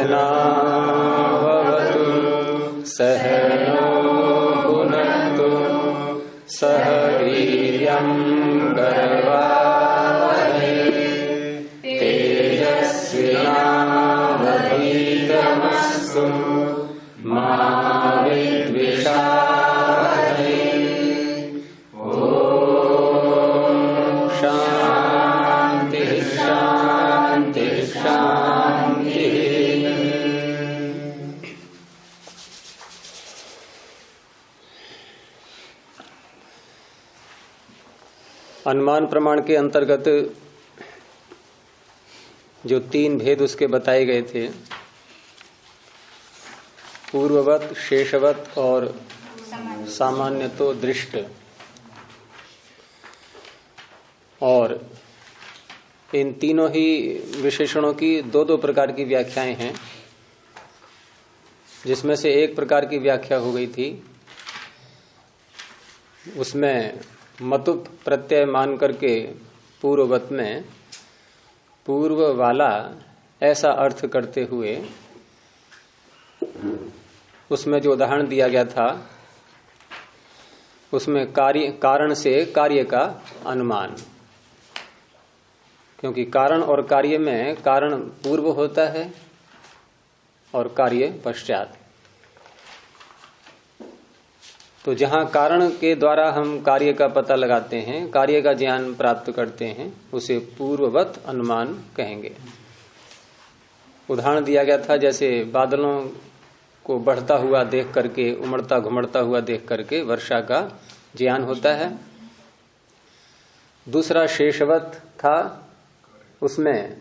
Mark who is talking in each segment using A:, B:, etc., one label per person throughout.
A: सहनावतु सहनो भुनक्तु सह वीर्यं करवावहै तेजस्विनावधीतमस्तु मा विद्विषावहै। शांति शांति शांति। अनुमान प्रमाण के अंतर्गत जो तीन भेद उसके बताए गए थे, पूर्ववत, शेषवत और सामान्यतो दृष्ट, और इन तीनों ही विशेषणों की दो दो प्रकार की व्याख्याएं हैं, जिसमें से एक प्रकार की व्याख्या हो गई थी, उसमें मतुप प्रत्यय मान करके पूर्ववत में पूर्व वाला ऐसा अर्थ करते हुए उसमें जो उदाहरण दिया गया था उसमें कारण से कार्य का अनुमान, क्योंकि कारण और कार्य में कारण पूर्व होता है और कार्य पश्चात। तो जहां कारण के द्वारा हम कार्य का पता लगाते हैं, कार्य का ज्ञान प्राप्त करते हैं, उसे पूर्ववत अनुमान कहेंगे। उदाहरण दिया गया था जैसे बादलों को बढ़ता हुआ देख करके, उमड़ता घुमड़ता हुआ देख करके वर्षा का ज्ञान होता है। दूसरा शेषवत था, उसमें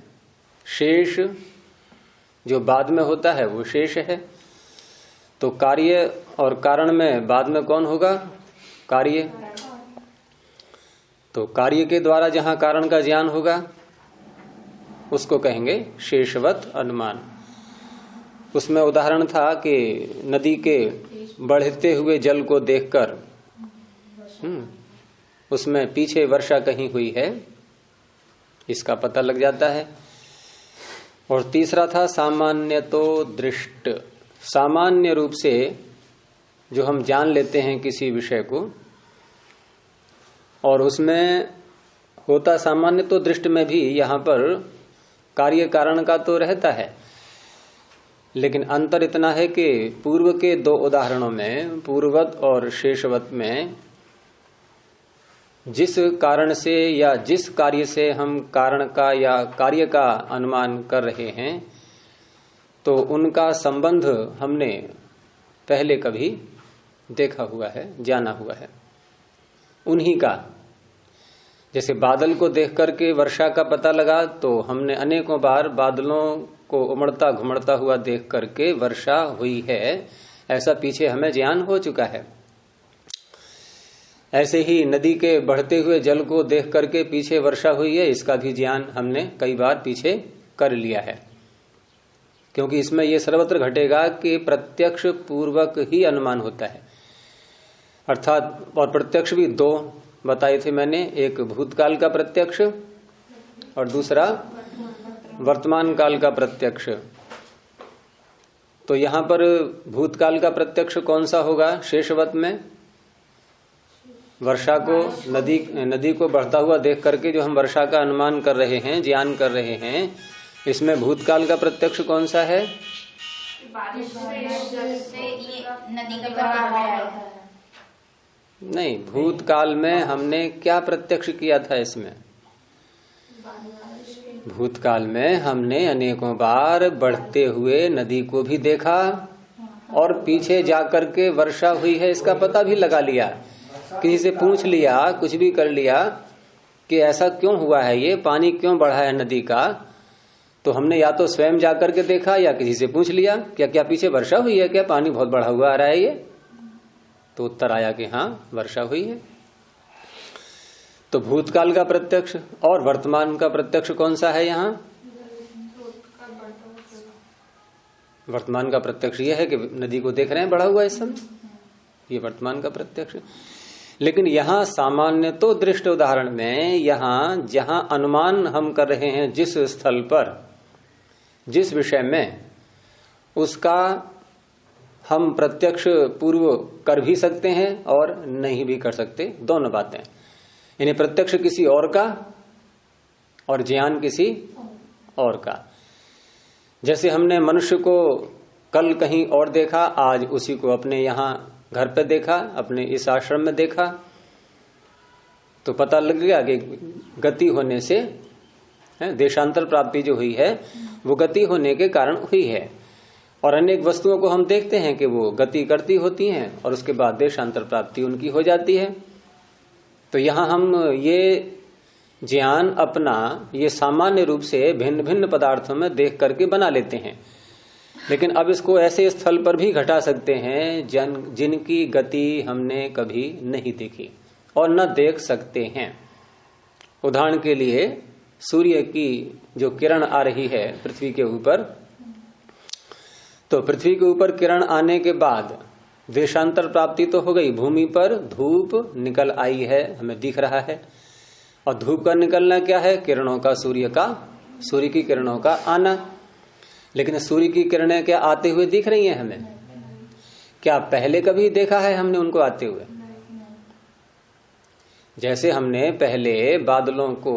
A: शेष जो बाद में होता है वो शेष है। तो कार्य और कारण में बाद में कौन होगा? कार्य। तो कार्य के द्वारा जहां कारण का ज्ञान होगा उसको कहेंगे शेषवत अनुमान। उसमें उदाहरण था कि नदी के बढ़ते हुए जल को देखकर उसमें पीछे वर्षा कहीं हुई है, इसका पता लग जाता है। और तीसरा था सामान्यतो दृष्ट, सामान्य रूप से जो हम जान लेते हैं किसी विषय को, और उसमें होता सामान्य तो दृष्ट में भी यहां पर कार्य कारण का तो रहता है, लेकिन अंतर इतना है कि पूर्व के दो उदाहरणों में, पूर्ववत और शेषवत में, जिस कारण से या जिस कार्य से हम कारण का या कार्य का अनुमान कर रहे हैं, तो उनका संबंध हमने पहले कभी देखा हुआ है, जाना हुआ है। उन्हीं का, जैसे बादल को देख करके वर्षा का पता लगा, तो हमने अनेकों बार बादलों को उमड़ता घुमड़ता हुआ देख करके वर्षा हुई है, ऐसा पीछे हमें ज्ञान हो चुका है। ऐसे ही नदी के बढ़ते हुए जल को देख करके पीछे वर्षा हुई है, इसका भी ज्ञान हमने कई बार पीछे कर लिया है, क्योंकि इसमें यह सर्वत्र घटेगा कि प्रत्यक्ष पूर्वक ही अनुमान होता है। अर्थात, और प्रत्यक्ष भी दो बताए थे मैंने, एक भूतकाल का प्रत्यक्ष और दूसरा वर्तमान काल का प्रत्यक्ष। तो यहां पर भूतकाल का प्रत्यक्ष कौन सा होगा? शेषवत में वर्षा को, नदी को बढ़ता हुआ देख करके जो हम वर्षा का अनुमान कर रहे हैं, ज्ञान कर रहे हैं, इसमें भूतकाल का प्रत्यक्ष कौन सा है?
B: नदी का प्रवाह।
A: नहीं, भूतकाल में हमने क्या प्रत्यक्ष किया था? इसमें भूतकाल में हमने अनेकों बार बढ़ते हुए नदी को भी देखा और पीछे जाकर के वर्षा हुई है इसका पता भी लगा लिया, किसी से पूछ लिया, कुछ भी कर लिया कि ऐसा क्यों हुआ है, ये पानी क्यों बढ़ा है नदी का। तो हमने या तो स्वयं जाकर के देखा या किसी से पूछ लिया क्या क्या पीछे वर्षा हुई है, क्या पानी बहुत बढ़ा हुआ आ रहा है ये। तो उत्तर आया कि हाँ, वर्षा हुई है। तो भूतकाल का प्रत्यक्ष और वर्तमान का प्रत्यक्ष कौन सा है? यहाँ वर्तमान का प्रत्यक्ष यह है कि नदी को देख रहे हैं बढ़ा हुआ इस समय, ये वर्तमान का प्रत्यक्ष। लेकिन यहाँ सामान्य तो दृष्ट उदाहरण में, यहाँ जहां अनुमान हम कर रहे हैं जिस स्थल पर, जिस विषय में, उसका हम प्रत्यक्ष पूर्व कर भी सकते हैं और नहीं भी कर सकते, दोनों बातें। यानी प्रत्यक्ष किसी और का और ज्ञान किसी और का। जैसे हमने मनुष्य को कल कहीं और देखा, आज उसी को अपने यहाँ घर पे देखा, अपने इस आश्रम में देखा, तो पता लग गया कि गति होने से देशांतर प्राप्ति जो हुई है वो गति होने के कारण हुई है। और अनेक वस्तुओं को हम देखते हैं कि वो गति करती होती हैं और उसके बाद देशांतर प्राप्ति उनकी हो जाती है। तो यहां हम ये ज्ञान अपना ये सामान्य रूप से भिन्न भिन्न पदार्थों में देख करके बना लेते हैं, लेकिन अब इसको ऐसे स्थल पर भी घटा सकते हैं जिनकी गति हमने कभी नहीं देखी और न देख सकते हैं। उदाहरण के लिए सूर्य की जो किरण आ रही है पृथ्वी के ऊपर, तो पृथ्वी के ऊपर किरण आने के बाद देशांतर प्राप्ति तो हो गई, भूमि पर धूप निकल आई है, हमें दिख रहा है। और धूप का निकलना क्या है? किरणों का, सूर्य की किरणों का आना। लेकिन सूर्य की किरणें क्या आते हुए दिख रही हैं हमें? क्या पहले कभी देखा है हमने उनको आते हुए? जैसे हमने पहले बादलों को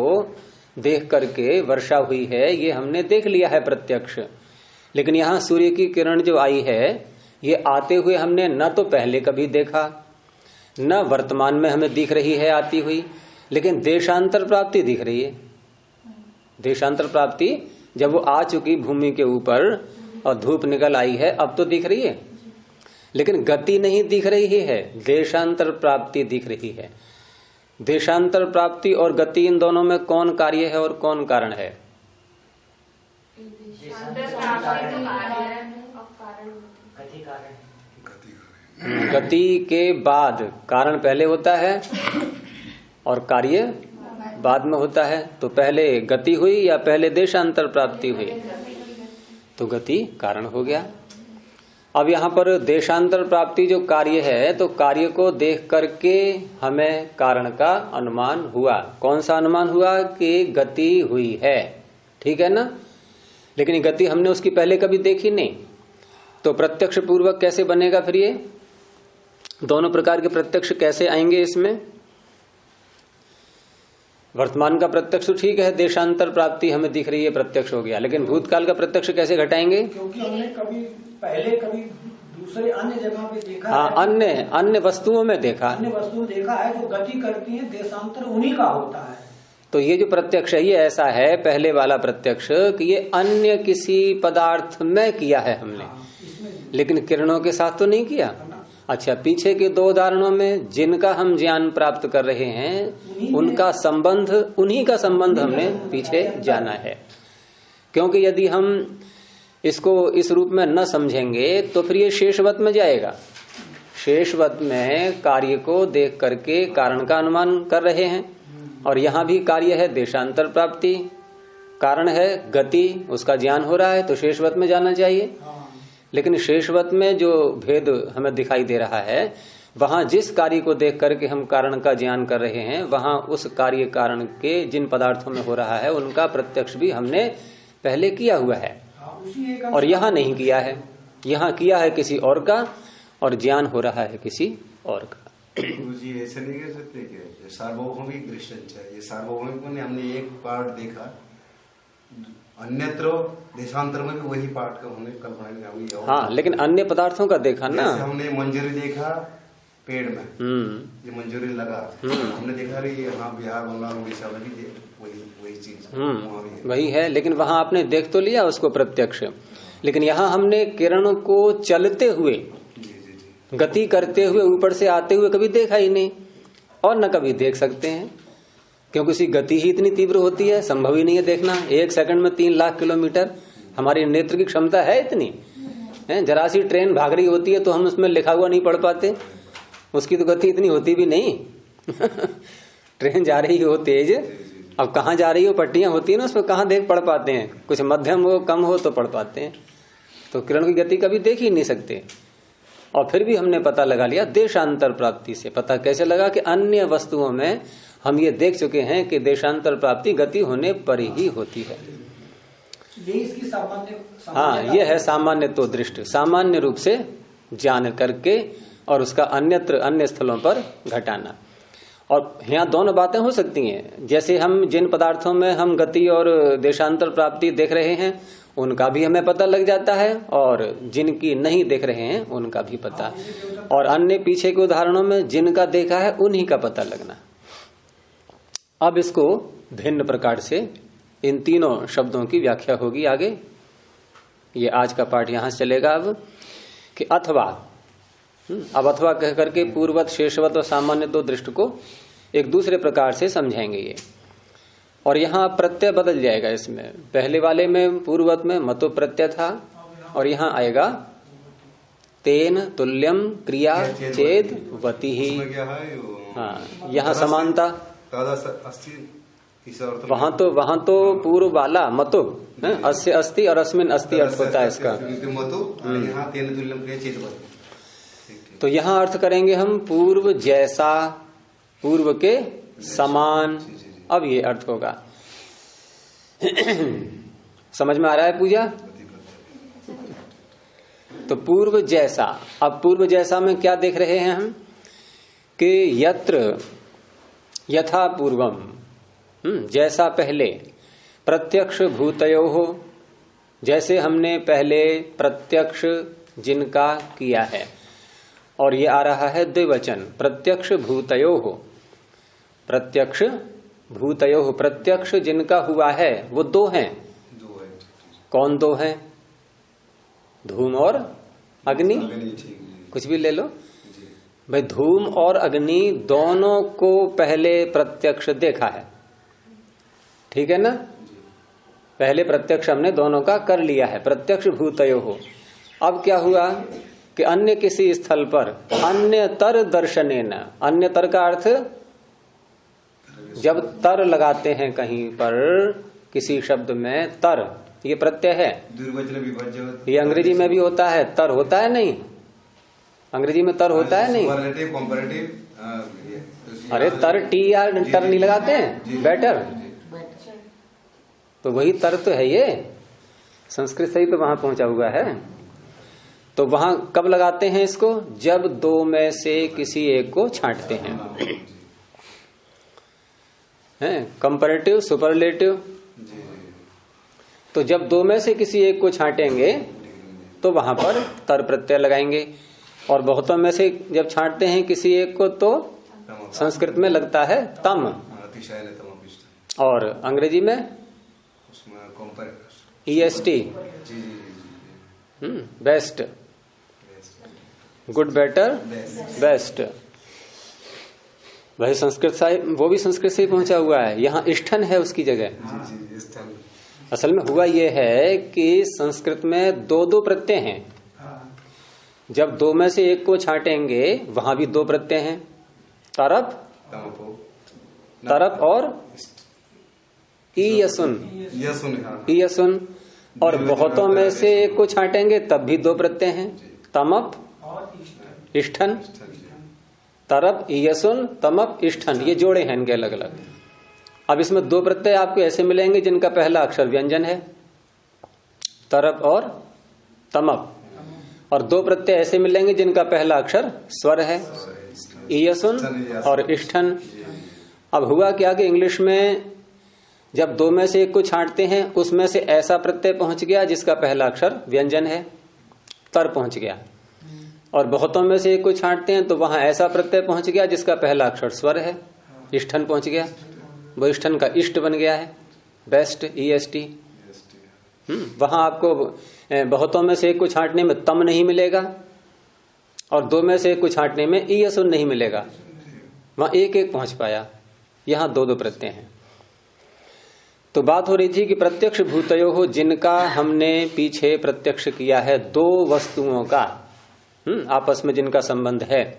A: देख करके वर्षा हुई है, ये हमने देख लिया है प्रत्यक्ष। लेकिन यहां सूर्य की किरण जो आई है ये आते हुए हमने न तो पहले कभी देखा, न वर्तमान में हमें दिख रही है आती हुई, लेकिन देशांतर प्राप्ति दिख रही है। देशांतर प्राप्ति जब वो आ चुकी भूमि के ऊपर और धूप निकल आई है, अब तो दिख रही है, लेकिन गति नहीं दिख रही है, देशांतर प्राप्ति दिख रही है। देशांतर प्राप्ति और गति, इन दोनों में कौन कार्य है और कौन कारण है? गति के बाद कारण पहले होता है और कार्य बाद में होता है। तो पहले गति हुई या पहले देशांतर प्राप्ति हुई? तो गति कारण हो गया। अब यहाँ पर देशांतर प्राप्ति जो कार्य है, तो कार्य को देख करके हमें कारण का अनुमान हुआ। कौन सा अनुमान हुआ? कि गति हुई है, ठीक है ना। लेकिन गति हमने उसकी पहले कभी देखी नहीं, तो प्रत्यक्ष पूर्वक कैसे बनेगा फिर? ये दोनों प्रकार के प्रत्यक्ष कैसे आएंगे इसमें? वर्तमान का प्रत्यक्ष तो ठीक है, देशांतर प्राप्ति हमें दिख रही है, प्रत्यक्ष हो गया, लेकिन भूतकाल का प्रत्यक्ष कैसे घटाएंगे?
C: क्योंकि हमने कभी पहले कभी दूसरे अन्य जगह पे देखा
A: हाँ, अन्य वस्तुओं में देखा,
C: अन्य वस्तुओं देखा है जो गति करती है, देशांतर उन्हीं का होता है।
A: तो ये जो प्रत्यक्ष है ये ऐसा है, पहले वाला प्रत्यक्ष, कि ये अन्य किसी पदार्थ में किया है हमने, लेकिन किरणों के साथ तो नहीं किया। अच्छा, पीछे के दो उदाहरणों में जिनका हम ज्ञान प्राप्त कर रहे हैं उनका संबंध, उन्हीं का संबंध हमने पीछे जाना है। क्योंकि यदि हम इसको इस रूप में न समझेंगे तो फिर ये शेषवत में जाएगा। शेषवत में कार्य को देख करके कारण का अनुमान कर रहे हैं, और यहाँ भी कार्य है देशांतर प्राप्ति, कारण है गति, उसका ज्ञान हो रहा है, तो शेषवत में जाना चाहिए। लेकिन शेषवत में जो भेद हमें दिखाई दे रहा है, वहां जिस कार्य को देख करके हम कारण का ज्ञान कर रहे हैं, वहां उस कार्य कारण के जिन पदार्थों में हो रहा है उनका प्रत्यक्ष भी हमने पहले किया हुआ है, और यहाँ नहीं किया है। यहाँ किया है किसी और का, और ज्ञान हो रहा है किसी और का।
D: जी ऐसे नहीं कह सकते कि सार्वभौमिक दृष्टि है, ये सार्वभौमिक में हमने एक पार्ट देखा, अन्यत्र देशांतर में भी वही पार्ट का हमने कल्पना हुई।
A: हाँ, लेकिन अन्य पदार्थों का देखा ना,
D: हमने मंजूरी देखा पेड़ में, ये मंजूरी लगा, हमने देखा रही यहाँ बिहार बंगाल उड़ीसा में भी वही चीज
A: वही है, लेकिन वहां आपने देख तो लिया उसको प्रत्यक्ष। लेकिन यहाँ हमने किरण को चलते हुए, गति करते हुए, ऊपर से आते हुए कभी देखा ही नहीं, और न कभी देख सकते हैं, क्योंकि उसकी गति ही इतनी तीव्र होती है, संभव ही नहीं है देखना। 1 सेकंड में 3 लाख किलोमीटर हमारी नेत्र की क्षमता है इतनी है। जरा सी ट्रेन भाग रही होती है तो हम उसमें लिखा हुआ नहीं पढ़ पाते, उसकी तो गति इतनी होती भी नहीं। ट्रेन जा रही हो तेज, अब कहाँ जा रही हो, पट्टियां होती है ना उसमें, कहाँ देख पढ़ पाते हैं, कुछ मध्यम हो कम हो तो पढ़ पाते हैं। तो किरण की गति कभी देख ही नहीं सकते। और फिर भी हमने पता लगा लिया देशांतर प्राप्ति से। पता कैसे लगा? कि अन्य वस्तुओं में हम ये देख चुके हैं कि देशांतर प्राप्ति गति होने पर ही होती है।
C: यही इसकी सामान्य
A: हाँ, ये है सामान्य तो दृष्टि, सामान्य रूप से जान करके और उसका अन्यत्र अन्य स्थलों पर घटाना। और यहाँ दोनों बातें हो सकती हैं, जैसे हम जिन पदार्थों में हम गति और देशांतर प्राप्ति देख रहे हैं उनका भी हमें पता लग जाता है, और जिनकी नहीं देख रहे हैं उनका भी पता, और अन्य पीछे के उदाहरणों में जिनका देखा है उन्हीं का पता लगना। अब इसको भिन्न प्रकार से इन तीनों शब्दों की व्याख्या होगी आगे। ये आज का पाठ यहां से चलेगा अब कि अथवा, अब अथवा कह करके पूर्ववत, शेषवत और सामान्य तो दृष्टि को एक दूसरे प्रकार से समझाएंगे ये। और यहाँ प्रत्यय बदल जाएगा इसमें, पहले वाले में पूर्ववत में मतो प्रत्यय था, और यहाँ आएगा तेन तुल्यम क्रिया चेद वती ही। हाँ, यहाँ समानता, वहां तो पूर्व वाला मतो अस्य अस्ति और अस्मिन अस्ति अर्थ होता है इसका। तो यहाँ अर्थ करेंगे हम पूर्व जैसा, पूर्व के समान। अब ये अर्थ होगा। समझ में आ रहा है पूजा? तो पूर्व जैसा, अब पूर्व जैसा में क्या देख रहे हैं हम कि यत्र यथा पूर्वम, जैसा पहले, प्रत्यक्ष भूतयो हो, जैसे हमने पहले प्रत्यक्ष जिनका किया है। और ये आ रहा है द्विवचन, प्रत्यक्ष भूतयो हो, प्रत्यक्ष भूतयो हो, प्रत्यक्ष जिनका हुआ है वो दो हैं। कौन दो हैं? धूम और अग्नि, कुछ भी ले लो भाई। धूम और अग्नि दोनों को पहले प्रत्यक्ष देखा है, ठीक है ना? पहले प्रत्यक्ष हमने दोनों का कर लिया है, प्रत्यक्ष भूतयो हो। अब क्या हुआ कि अन्य किसी स्थल पर अन्यतर दर्शनेन, अन्यतर का अर्थ जब तर लगाते हैं कहीं पर किसी शब्द में, तर ये प्रत्यय है, ये अंग्रेजी में भी होता है, तर होता है नहीं? अंग्रेजी में तर होता है नहीं? अरे तर टी या टर नहीं लगाते हैं, बेटर, तो वही तर तो है ये, संस्कृत से ही तो वहां पहुंचा हुआ है। तो वहां कब लगाते हैं इसको? जब दो में से किसी एक को छांटते हैं, कंपैरेटिव सुपरलेटिव। तो जब दो में से किसी एक को छांटेंगे तो वहां पर तर प्रत्यय लगाएंगे, और बहुतों में से जब छांटते हैं किसी एक को तो संस्कृत में लगता है तम, और अंग्रेजी में EST, best, good, better, best. वही संस्कृत साहिब, वो भी संस्कृत से ही पहुंचा हुआ है। यहाँ इष्ठन है उसकी जगह। असल में हुआ ये है कि संस्कृत में दो दो प्रत्यय हैं, जब दो में से एक को छांटेंगे वहां भी दो प्रत्यय हैं, तरप, तरप और ईयसुन, ईयसुन। और बहुतों में से एक को छांटेंगे तब भी दो प्रत्यय हैं, तमप, इष्ठन, तरप, ईयसुन, तमप, इष्ठन, ये जोड़े हैं इनके अलग अलग। अब इसमें दो प्रत्यय आपको ऐसे मिलेंगे जिनका पहला अक्षर व्यंजन है, तरप और तमप, और दो प्रत्यय ऐसे मिलेंगे जिनका पहला अक्षर स्वर है, ईयसुन और इष्ठन। अब हुआ क्या कि इंग्लिश में जब दो में से एक को छांटते हैं उसमें से ऐसा प्रत्यय पहुंच गया जिसका पहला अक्षर व्यंजन है, तर पहुंच गया, और बहुतों में से एक को छांटते हैं तो वहां ऐसा प्रत्यय पहुंच गया जिसका पहला अक्षर स्वर है, इष्ठन पहुंच गया, वो इष्ठन का इष्ट बन गया है, बेस्ट, EST। वहां आपको बहुतों में से एक को छांटने में तम नहीं मिलेगा और दो में से एक को छांटने में ईयसुन नहीं मिलेगा, वहां एक एक पहुंच पाया, यहां दो दो प्रत्यय हैं। तो बात हो रही थी कि प्रत्यक्ष भूतयो हो, जिनका हमने पीछे प्रत्यक्ष किया है, दो वस्तुओं का आपस में जिनका संबंध है,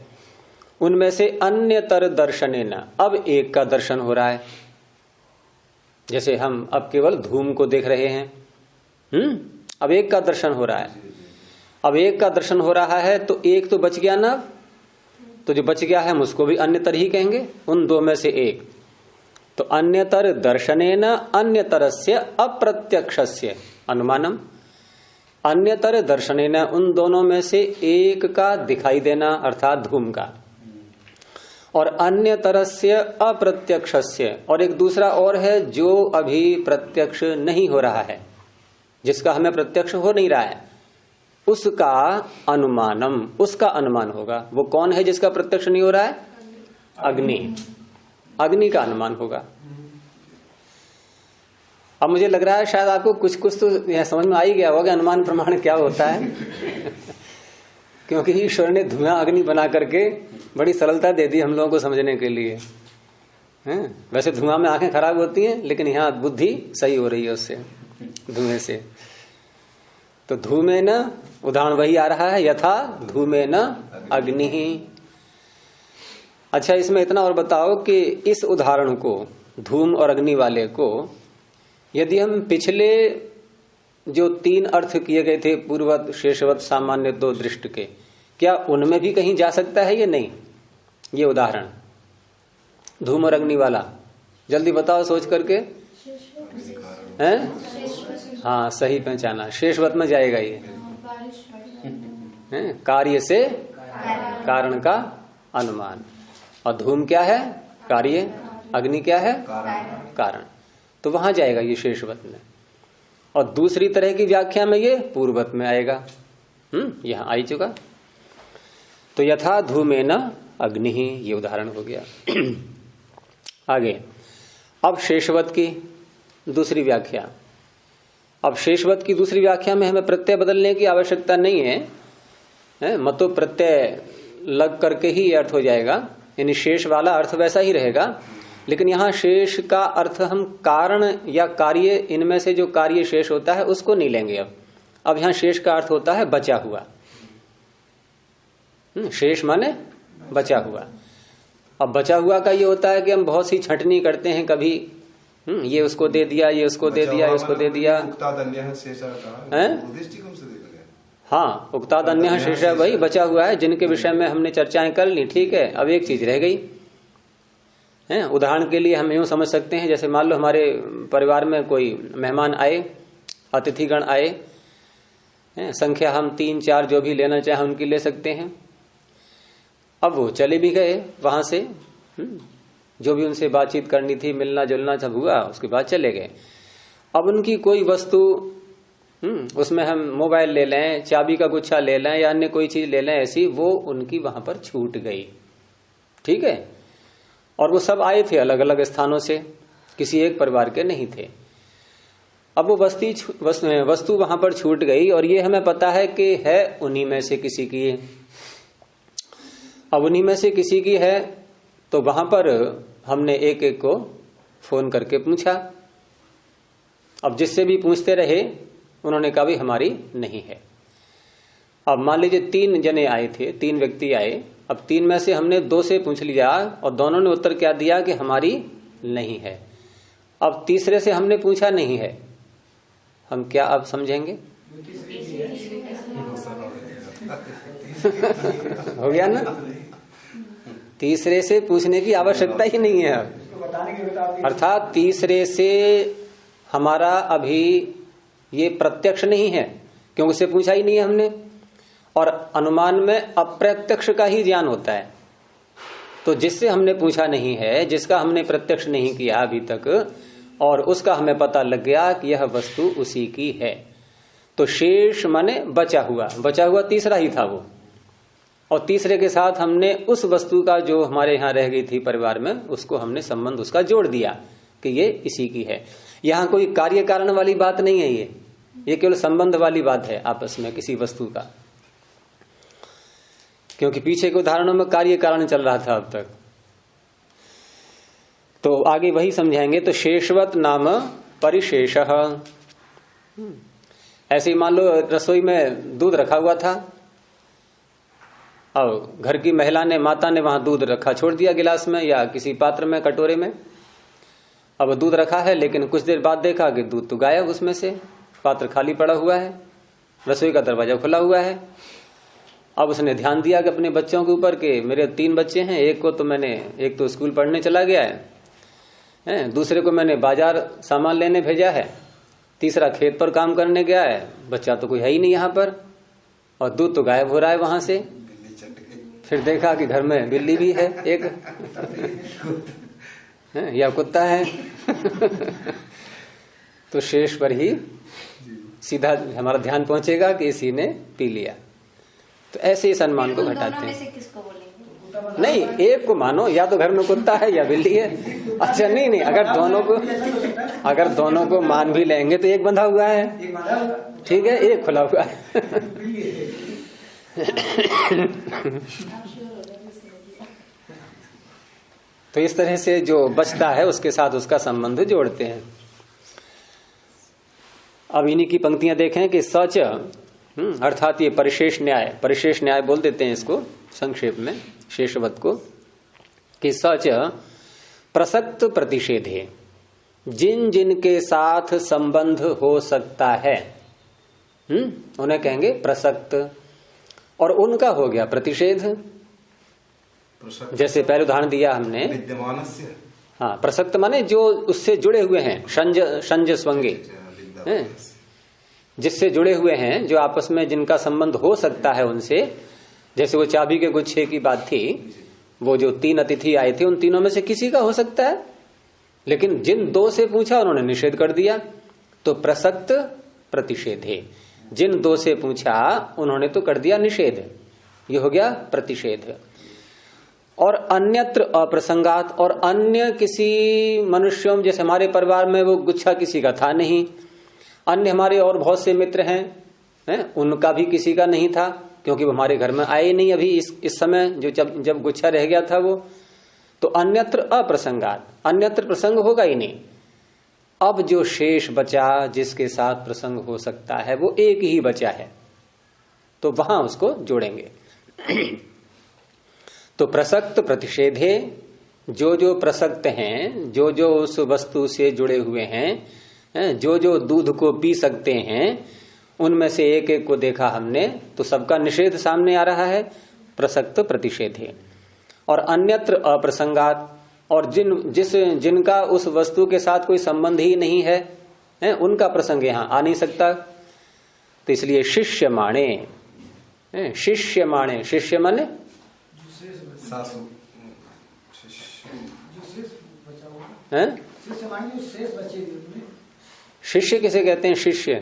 A: उनमें से अन्यतर दर्शनेन, अब एक का दर्शन हो रहा है। जैसे हम अब केवल धूम को देख रहे हैं, अब एक का दर्शन हो रहा है। अब एक का दर्शन हो रहा है तो एक तो बच गया ना, तो जो बच गया है हम उसको भी अन्यतर ही कहेंगे, उन दो में से एक। तो अन्यतर दर्शनेन अन्यतरस्य अप्रत्यक्षस्य, अनुमानम, अन्यतर दर्शनेन, उन दोनों में से एक का दिखाई देना अर्थात धूम का, और अन्य तरस्य अप्रत्यक्षस्य, और एक दूसरा और है जो अभी प्रत्यक्ष नहीं हो रहा है, जिसका हमें प्रत्यक्ष हो नहीं रहा है, उसका अनुमानम, उसका अनुमान होगा। वो कौन है जिसका प्रत्यक्ष नहीं हो रहा है? अग्नि, अग्नि का अनुमान होगा। अब मुझे लग रहा है शायद आपको कुछ कुछ तो यह समझ में आ ही गया होगा अनुमान प्रमाण क्या होता है क्योंकि ईश्वर ने धुआं अग्नि बना करके बड़ी सरलता दे दी हम लोगों को समझने के लिए। वैसे धुआं में आंखें खराब होती हैं, लेकिन यहाँ बुद्धि सही हो रही है उससे, धुएं से। तो धूमे न, उदाहरण वही आ रहा है, यथा धूमे न अग्नि ही। अच्छा, इसमें इतना और बताओ कि इस उदाहरण को, धूम और अग्नि वाले को, यदि हम पिछले जो 3 अर्थ किए गए थे, पूर्ववत, शेषवत, सामान्य, 2 दृष्ट के, क्या उनमें भी कहीं जा सकता है या नहीं? ये उदाहरण धूम और अग्नि वाला, जल्दी बताओ सोच करके। हैं? हाँ, सही पहचाना, शेषवत में जाएगा ये। कार्य से कारण का अनुमान, और धूम क्या है? कार्य, अग्नि क्या है? कारण, तो वहां जाएगा ये शेषवत में। और दूसरी तरह की व्याख्या में ये पूर्ववत में आएगा। यहां आई चुका। तो यथा धूमे न अग्नि ही, ये उदाहरण हो गया। आगे अब शेषवत की दूसरी व्याख्या। अब शेषवत की दूसरी व्याख्या में हमें प्रत्यय बदलने की आवश्यकता नहीं है, मतो प्रत्यय लग करके ही अर्थ हो जाएगा, यानी शेष वाला अर्थ वैसा ही रहेगा। लेकिन यहाँ शेष का अर्थ हम कारण या कार्य, इनमें से जो कार्य शेष होता है उसको नहीं लेंगे। अब यहाँ शेष का अर्थ होता है बचा हुआ। शेष माने बचा हुआ। अब बचा हुआ का ये होता है कि हम बहुत सी छंटनी करते हैं, कभी ये उसको दे दिया, ये उसको दे दिया, ये उसको दे दिया। हाँ, उक्ताद अन्य शेष है, वही बचा हुआ है जिनके विषय में हमने चर्चाएं कर ली। ठीक है, अब एक चीज रह गई है। उदाहरण के लिए हम यूं समझ सकते हैं, जैसे मान लो हमारे परिवार में कोई मेहमान आए, अतिथिगण आए, संख्या हम 3-4 जो भी लेना चाहे उनकी ले सकते हैं। अब वो चले भी गए वहां से, जो भी उनसे बातचीत करनी थी, मिलना जुलना सब हुआ, उसके बाद चले गए। अब उनकी कोई वस्तु, उसमें हम मोबाइल ले लें, चाबी का गुच्छा ले लें, या अन्य कोई चीज ले लें ऐसी, वो उनकी वहां पर छूट गई। ठीक है, और वो सब आए थे अलग अलग स्थानों से, किसी एक परिवार के नहीं थे। अब वो वस्तु वहां पर छूट गई, और ये हमें पता है कि है उन्हीं में से किसी की। अब उन्हीं में से किसी की है, तो वहां पर हमने एक एक को फोन करके पूछा। अब जिससे भी पूछते रहे, उन्होंने कहा भी हमारी नहीं है। अब मान लीजिए 3 जने आए थे, 3 व्यक्ति आए। अब 3 में से हमने 2 से पूछ लिया, और दोनों ने उत्तर क्या दिया कि हमारी नहीं है। अब तीसरे से हमने पूछा नहीं है, हम क्या अब समझेंगे? हो गया ना? तीसरे से पूछने की आवश्यकता ही नहीं है। अर्थात तीसरे से हमारा अभी ये प्रत्यक्ष नहीं है, क्योंकि उसे पूछा ही नहीं है हमने। और अनुमान में अप्रत्यक्ष का ही ज्ञान होता है। तो जिससे हमने पूछा नहीं है, जिसका हमने प्रत्यक्ष नहीं किया अभी तक, और उसका हमें पता लग गया कि यह वस्तु उसी की है, तो शेष माने बचा हुआ तीसरा ही था वो। और तीसरे के साथ हमने उस वस्तु का जो हमारे यहाँ रह गई थी परिवार में, उसको हमने संबंध उसका जोड़ दिया कि ये इसी की है। यहाँ कोई कार्य कारण वाली बात नहीं है, ये केवल संबंध वाली बात है आपस में किसी वस्तु का, क्योंकि पीछे के उदाहरणों में कार्य कारण चल रहा था अब तक। तो आगे वही समझाएंगे। तो शेषवत नाम परिशेष। ऐसे ही मान लो रसोई में दूध रखा हुआ था, और घर की महिला ने, माता ने वहां दूध रखा, छोड़ दिया गिलास में या किसी पात्र में, कटोरे में। अब दूध रखा है, लेकिन कुछ देर बाद देखा कि दूध तो गायब, उसमें से पात्र खाली पड़ा हुआ है, रसोई का दरवाजा खुला हुआ है। अब उसने ध्यान दिया कि अपने बच्चों के ऊपर कि मेरे 3 बच्चे हैं, एक तो स्कूल पढ़ने चला गया है, दूसरे को मैंने बाजार सामान लेने भेजा है, तीसरा खेत पर काम करने गया है, बच्चा तो कोई है ही नहीं यहाँ पर, और दूध तो गायब हो रहा है वहां से।
D: बिल्ली चट गई।
A: फिर देखा कि घर में बिल्ली भी है एक है, या कुत्ता है तो शेष पर ही सीधा हमारा ध्यान पहुंचेगा कि इसी ने पी लिया। तो ऐसे ही सम्मान को
B: उन
A: घटाते
B: दोनों में
A: हैं।
B: से किसको बोलेंगे?
A: नहीं, एक को मानो, या तो घर में कुत्ता है या बिल्ली है। अच्छा नहीं, अगर दोनों को मान भी लेंगे तो एक बंधा हुआ है,
C: एक बाधा होगा,
A: ठीक है, एक खुला हुआ है
C: बिल्ली है।
A: तो इस तरह से जो बचता है उसके साथ उसका संबंध जोड़ते हैं। अब इन्हीं की पंक्तियां देखें कि सच अर्थात ये परिशेष न्याय बोल देते हैं इसको संक्षेप में, शेषवत को, कि सच प्रसक्त प्रतिषेधे, जिन जिन के साथ संबंध हो सकता है उन्हें कहेंगे प्रसक्त, और उनका हो गया प्रतिषेध। जैसे पहले उदाहरण दिया हमने,
D: विद्यमानस्य,
A: हाँ, प्रसक्त माने जो उससे जुड़े हुए हैं, संज स्वंगे, जिससे जुड़े हुए हैं, जो आपस में जिनका संबंध हो सकता है उनसे। जैसे वो चाबी के गुच्छे की बात थी, वो जो 3 अतिथि आए थे उन तीनों में से किसी का हो सकता है, लेकिन जिन 2 से पूछा उन्होंने निषेध कर दिया, तो प्रसक्त प्रतिषेधे, जिन 2 से पूछा उन्होंने तो कर दिया निषेध, ये हो गया प्रतिषेध। और अन्यत्र अप्रसंगात, और अन्य किसी मनुष्यों, जैसे हमारे परिवार में वो गुच्छा किसी का था नहीं, अन्य हमारे और बहुत से मित्र हैं, उनका भी किसी का नहीं था, क्योंकि वो हमारे घर में आए नहीं अभी इस समय, जो जब गुच्छा रह गया था वो। तो अन्यत्र अप्रसंगात, अन्यत्र प्रसंग होगा ही नहीं। अब जो शेष बचा, जिसके साथ प्रसंग हो सकता है, वो एक ही बचा है, तो वहां उसको जोड़ेंगे। तो प्रसक्त प्रतिषेधे, जो जो प्रसक्त हैं, जो जो उस वस्तु से जुड़े हुए हैं, जो जो दूध को पी सकते हैं, उनमें से एक एक को देखा हमने, तो सबका निषेध सामने आ रहा है, प्रसक्त प्रतिषेधे। और अन्यत्र अप्रसंगात, और जिनका उस वस्तु के साथ कोई संबंध ही नहीं है, उनका प्रसंग यहां आ नहीं सकता। तो इसलिए शिष्य माणे, शिष्य माणे, शिष्य माने
D: सासु,
A: शिष्य किसे कहते हैं? शिष्य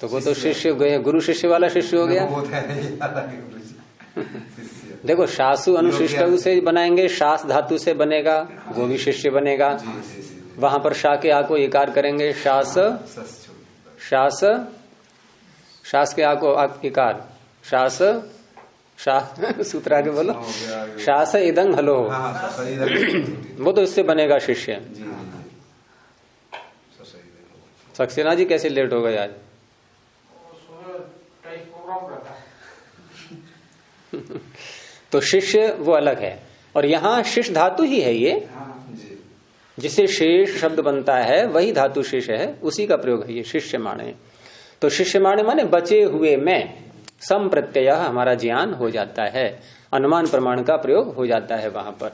A: तो वो तो शिष्य गए, गुरु शिष्य वाला शिष्य हो गया। देखो, शासु अनुशिष्ट से बनाएंगे, शास धातु से बनेगा, वो भी शिष्य बनेगा। वहां पर शा के आ को इकार करेंगे, शास, शास, शास के आ को इकार, शास, सूत्र आगे बोलो, शास इदंग हलो, वो तो इससे बनेगा शिष्य। सक्सेना जी कैसे लेट हो गए आज? तो शिष्य वो अलग है, और यहाँ शिष्य धातु ही है, ये जिसे शेष शब्द बनता है वही धातु शेष है, उसी का प्रयोग है ये शिष्य माणे। तो शिष्य माणे माने बचे हुए में सम प्रत्यय हमारा ज्ञान हो जाता है, अनुमान प्रमाण का प्रयोग हो जाता है वहां पर।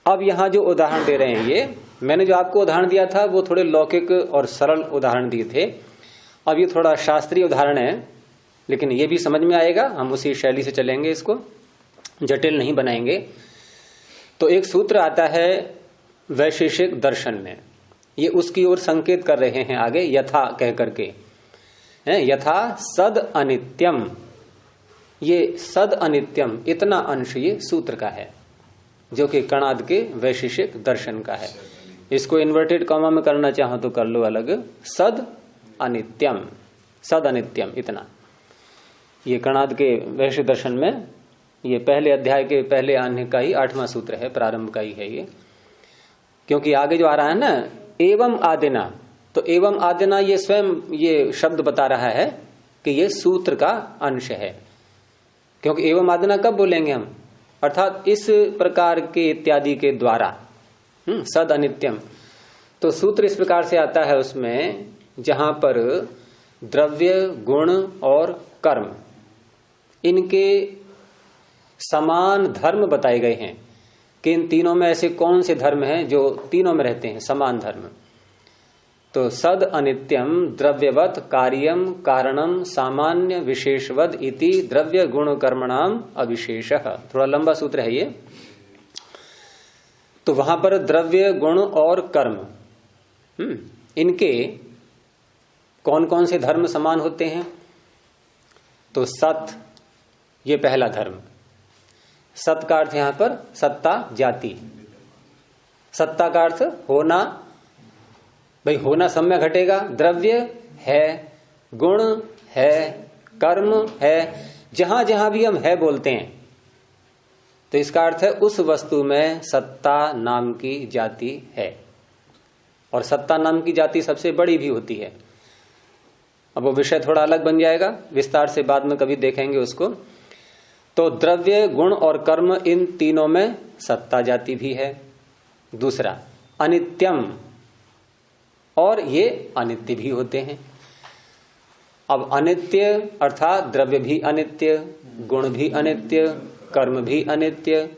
A: अब यहाँ जो उदाहरण दे रहे हैं, ये मैंने जो आपको उदाहरण दिया था वो थोड़े लौकिक और सरल उदाहरण दिए थे। अब ये थोड़ा शास्त्रीय उदाहरण है, लेकिन ये भी समझ में आएगा, हम उसी शैली से चलेंगे, इसको जटिल नहीं बनाएंगे। तो एक सूत्र आता है वैशेषिक दर्शन में, ये उसकी ओर संकेत कर रहे हैं आगे, यथा कह करके, यथा सद अनित्यम, ये सद अनित्यम इतना अंश ये सूत्र का है, जो कि कणाद के वैशेषिक दर्शन का है। इसको इन्वर्टेड कॉमा में करना चाहो तो कर लो अलग, सद अनित्यम, सद अनित्यम इतना। ये कणाद के वैशेषिक दर्शन में ये पहले अध्याय के पहले आने का ही 8वां सूत्र है, प्रारंभ का ही है ये। क्योंकि आगे जो आ रहा है ना, एवं आदिना, तो एवं आदिना ये स्वयं ये शब्द बता रहा है कि ये सूत्र का अंश है। क्योंकि एवं आदिना कब बोलेंगे हम? अर्थात इस प्रकार के इत्यादि के द्वारा, सद अनित्यम। तो सूत्र इस प्रकार से आता है उसमें जहां पर द्रव्य, गुण और कर्म, इनके समान धर्म बताए गए हैं, कि इन तीनों में ऐसे कौन से धर्म हैं जो तीनों में रहते हैं समान धर्म। तो सद अनित्यम द्रव्यवत कार्यम कारणम सामान्य विशेषवद इति द्रव्य गुण कर्मणाम अविशेषः। थोड़ा लंबा सूत्र है ये। तो वहां पर द्रव्य गुण और कर्म इनके कौन कौन से धर्म समान होते हैं? तो सत, ये पहला धर्म। सत का अर्थ यहां पर सत्ता जाति। सत्ता का अर्थ होना, भाई होना सब में घटेगा। द्रव्य है, गुण है, कर्म है, जहां जहां भी हम है बोलते हैं तो इसका अर्थ है उस वस्तु में सत्ता नाम की जाति है। और सत्ता नाम की जाति सबसे बड़ी भी होती है। अब वो विषय थोड़ा अलग बन जाएगा, विस्तार से बाद में कभी देखेंगे उसको। तो द्रव्य गुण और कर्म इन तीनों में सत्ता जाति भी है। दूसरा अनित्यम, और ये अनित्य भी होते हैं। अब अनित्य अर्थात द्रव्य भी अनित्य, गुण भी अनित्य, कर्म भी अनित्य।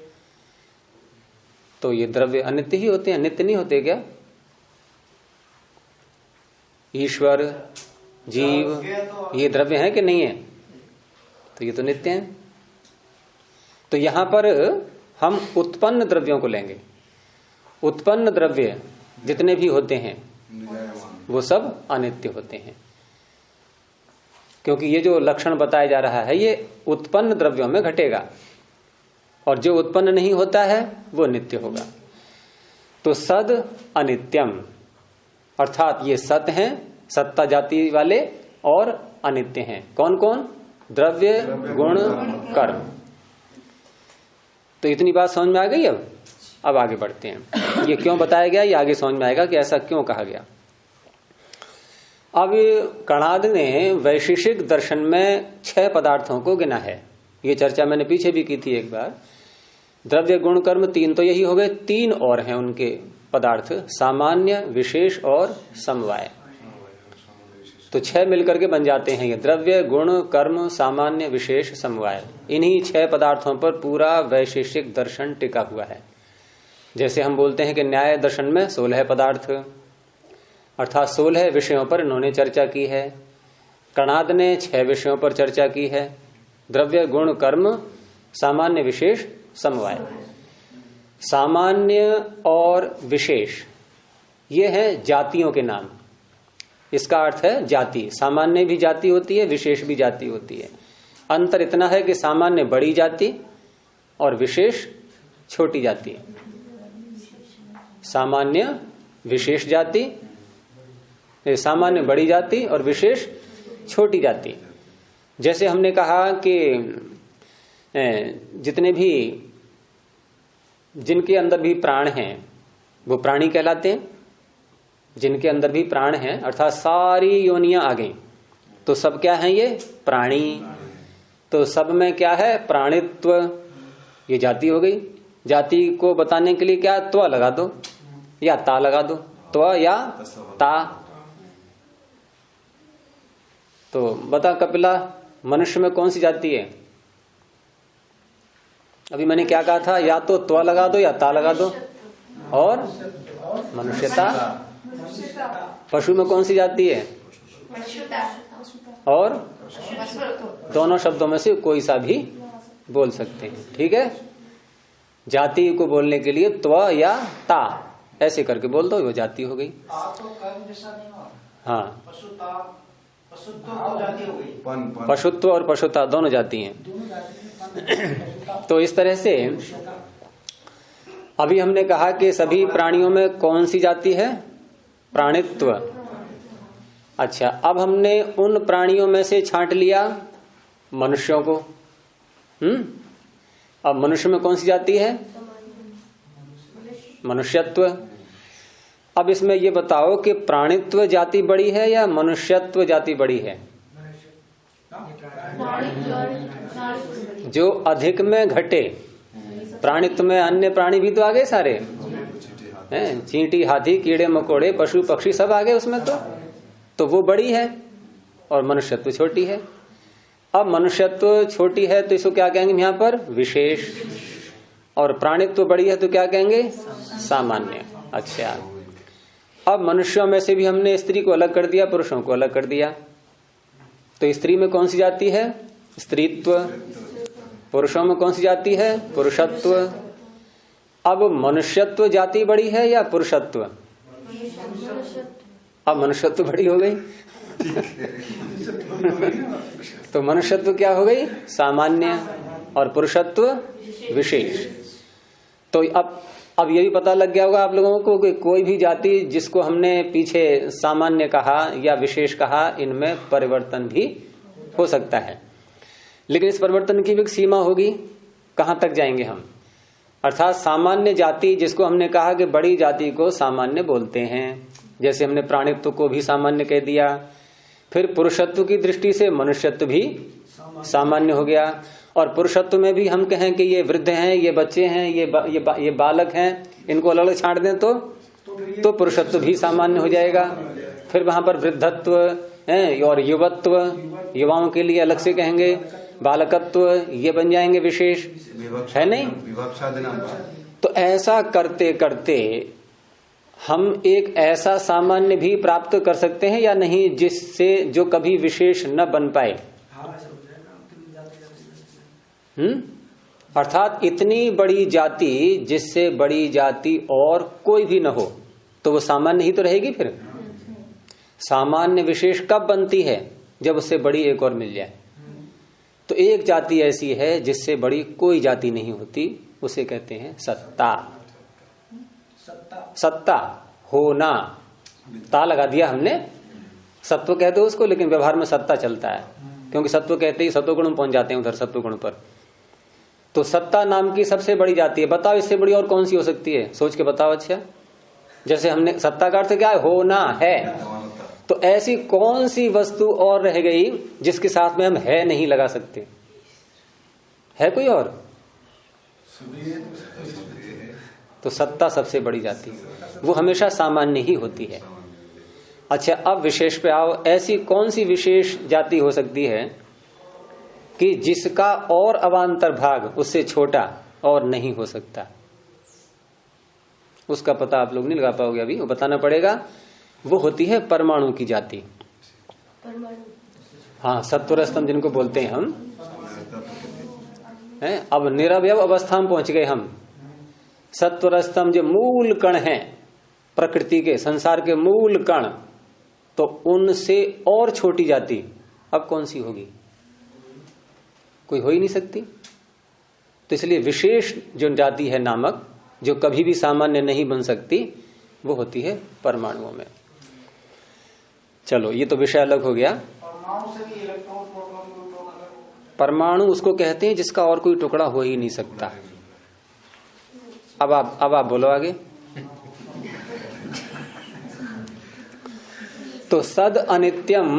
A: तो ये द्रव्य अनित्य ही होते हैं, नित्य नहीं होते क्या? ईश्वर, जीव, ये द्रव्य है कि नहीं है? तो ये तो नित्य हैं। तो यहां पर हम उत्पन्न द्रव्यों को लेंगे। उत्पन्न द्रव्य जितने भी होते हैं वो सब अनित्य होते हैं, क्योंकि ये जो लक्षण बताया जा रहा है ये उत्पन्न द्रव्यों में घटेगा, और जो उत्पन्न नहीं होता है वो नित्य होगा। तो सद अनित्यम अर्थात ये सत हैं, सत्ता जाति वाले, और अनित्य हैं। कौन कौन? द्रव्य, गुण, कर्म। तो इतनी बात समझ में आ गई। अब आगे बढ़ते हैं। ये क्यों बताया गया, ये आगे समझ में आएगा कि ऐसा क्यों कहा गया। अब कणाद ने वैशेषिक दर्शन में 6 पदार्थों को गिना है। ये चर्चा मैंने पीछे भी की थी एक बार। द्रव्य गुण कर्म 3 तो यही हो गए, 3 और हैं उनके पदार्थ, सामान्य, विशेष और समवाय। तो 6 मिलकर के बन जाते हैं ये द्रव्य गुण कर्म सामान्य विशेष समवाय। इन्हीं 6 पदार्थों पर पूरा वैशेषिक दर्शन टिका हुआ है। जैसे हम बोलते हैं कि न्याय दर्शन में 16 पदार्थ, अर्थात 16 विषयों पर इन्होंने चर्चा की है। कणाद ने 6 विषयों पर चर्चा की है, द्रव्य गुण कर्म सामान्य विशेष समवाय। सामान्य और विशेष ये है जातियों के नाम। इसका अर्थ है जाति। सामान्य भी जाति होती है, विशेष भी जाति होती है। अंतर इतना है कि सामान्य बड़ी जाति और विशेष छोटी जाति। सामान्य विशेष जाति, सामान्य बड़ी जाति और विशेष छोटी जाति। जैसे हमने कहा कि जितने भी जिनके अंदर भी प्राण हैं वो प्राणी कहलाते हैं। जिनके अंदर भी प्राण हैं अर्थात सारी योनियां आ गई तो सब क्या है? ये प्राणी। तो सब में क्या है? प्राणित्व। ये जाति हो गई। जाति को बताने के लिए क्या त्व लगा दो या ता लगा दो, त्व या ता। तो बता कपिला, मनुष्य में कौन सी जाति है? अभी मैंने क्या कहा था? या तो त्व लगा दो या ता लगा दो। और मनुष्यता। पशु में कौन सी जाति है? और दोनों शब्दों में से कोई सा भी बोल सकते हैं। ठीक है, जाति को बोलने के लिए त्व या ता ऐसे करके बोल दो, वो जाति हो गई। हाँ, पशुत्व और पशुता दोनों जाति हैं। तो इस तरह से अभी हमने कहा कि सभी प्राणियों में कौन सी जाति है? प्राणित्व। अच्छा, अब हमने उन प्राणियों में से छांट लिया मनुष्यों को। अब मनुष्य में कौन सी जाति है? मनुष्यत्व। अब इसमें ये बताओ कि प्राणित्व जाति बड़ी है या मनुष्यत्व जाति बड़ी है? जो अधिक में घटे। प्राणित्व में अन्य प्राणी भी तो आ गए सारे हैं, चींटी हाथी कीड़े मकोड़े पशु पक्षी सब आ गए उसमें। तो वो बड़ी है और मनुष्यत्व छोटी है। अब मनुष्यत्व छोटी है तो इसको क्या कहेंगे यहाँ पर? विशेष। और प्राणित्व बड़ी है तो क्या कहेंगे? सामान्य। अच्छा, अब मनुष्यों में से भी हमने स्त्री को अलग कर दिया, पुरुषों को अलग कर दिया, तो स्त्री में कौन सी जाति है? स्त्रीत्व। पुरुषों में कौन सी जाति है? पुरुषत्व। अब मनुष्यत्व जाति बड़ी है या पुरुषत्व? अब मनुष्यत्व बड़ी हो गई तो मनुष्यत्व क्या हो गई? सामान्य, और पुरुषत्व विशेष। तो अब ये भी पता लग गया होगा आप लोगों को कि कोई भी जाति जिसको हमने पीछे सामान्य कहा या विशेष कहा, इनमें परिवर्तन भी हो सकता है, लेकिन इस परिवर्तन की भी एक सीमा होगी। कहां तक जाएंगे हम? अर्थात सामान्य जाति जिसको हमने कहा कि बड़ी जाति को सामान्य बोलते हैं, जैसे हमने प्राणित्व को भी सामान्य कह दिया, फिर पुरुषत्व की दृष्टि से मनुष्यत्व भी सामान्य हो गया, और पुरुषत्व में भी हम कहें कि ये वृद्ध हैं, ये बच्चे हैं, ये बालक हैं, इनको अलग अलग छांट दें तो पुरुषत्व भी सामान्य हो जाएगा। फिर वहां पर वृद्धत्व है और युवत्व, युवाओं के लिए अलग से कहेंगे, बालकत्व, ये बन जाएंगे विशेष, है नहीं? तो ऐसा करते करते हम एक ऐसा सामान्य भी प्राप्त कर सकते हैं या नहीं, जिससे जो कभी विशेष न बन पाए। अर्थात इतनी बड़ी जाति जिससे बड़ी जाति और कोई भी न हो, तो वो सामान्य ही तो रहेगी। फिर सामान्य विशेष कब बनती है? जब उससे बड़ी एक और मिल जाए। तो एक जाति ऐसी है जिससे बड़ी कोई जाति नहीं होती, उसे कहते हैं सत्ता। सत्ता होना, ता लगा दिया हमने, सत्व कहते हो उसको, लेकिन व्यवहार में सत्ता चलता है, क्योंकि सत्व कहते ही सत्वगुण में पहुंच जाते हैं उधर सत्वगुण पर। तो सत्ता नाम की सबसे बड़ी जाति है। बताओ इससे बड़ी और कौन सी हो सकती है? सोच के बताओ। अच्छा, जैसे हमने सत्ता का अर्थ क्या है? होना है। तो ऐसी कौन सी वस्तु और रह गई जिसके साथ में हम है नहीं लगा सकते? है कोई और? तो सत्ता सबसे बड़ी जाति, वो हमेशा सामान्य ही होती है। अच्छा, अब विशेष पे आओ। ऐसी कौन सी विशेष जाति हो सकती है कि जिसका और अवान्तर भाग उससे छोटा और नहीं हो सकता? उसका पता आप लोग नहीं लगा पाओगे अभी, वो बताना पड़ेगा। वो होती है परमाणु की जाति। हाँ, सत्वर स्तंभ जिनको बोलते हैं हम, हैं? अब निरवयव अवस्था में पहुंच गए हम। सत्वर स्तंभ जो मूल कण हैं प्रकृति के, संसार के मूल कण, तो उनसे और छोटी जाति अब कौन सी होगी? कोई हो ही नहीं सकती। तो इसलिए विशेष जो जाति है नामक, जो कभी भी सामान्य नहीं बन सकती, वो होती है परमाणुओं में। चलो, ये तो विषय अलग हो गया। परमाणु उसको कहते हैं जिसका और कोई टुकड़ा हो ही नहीं सकता। अब आप बोलो आगे। तो सद अनित्यम।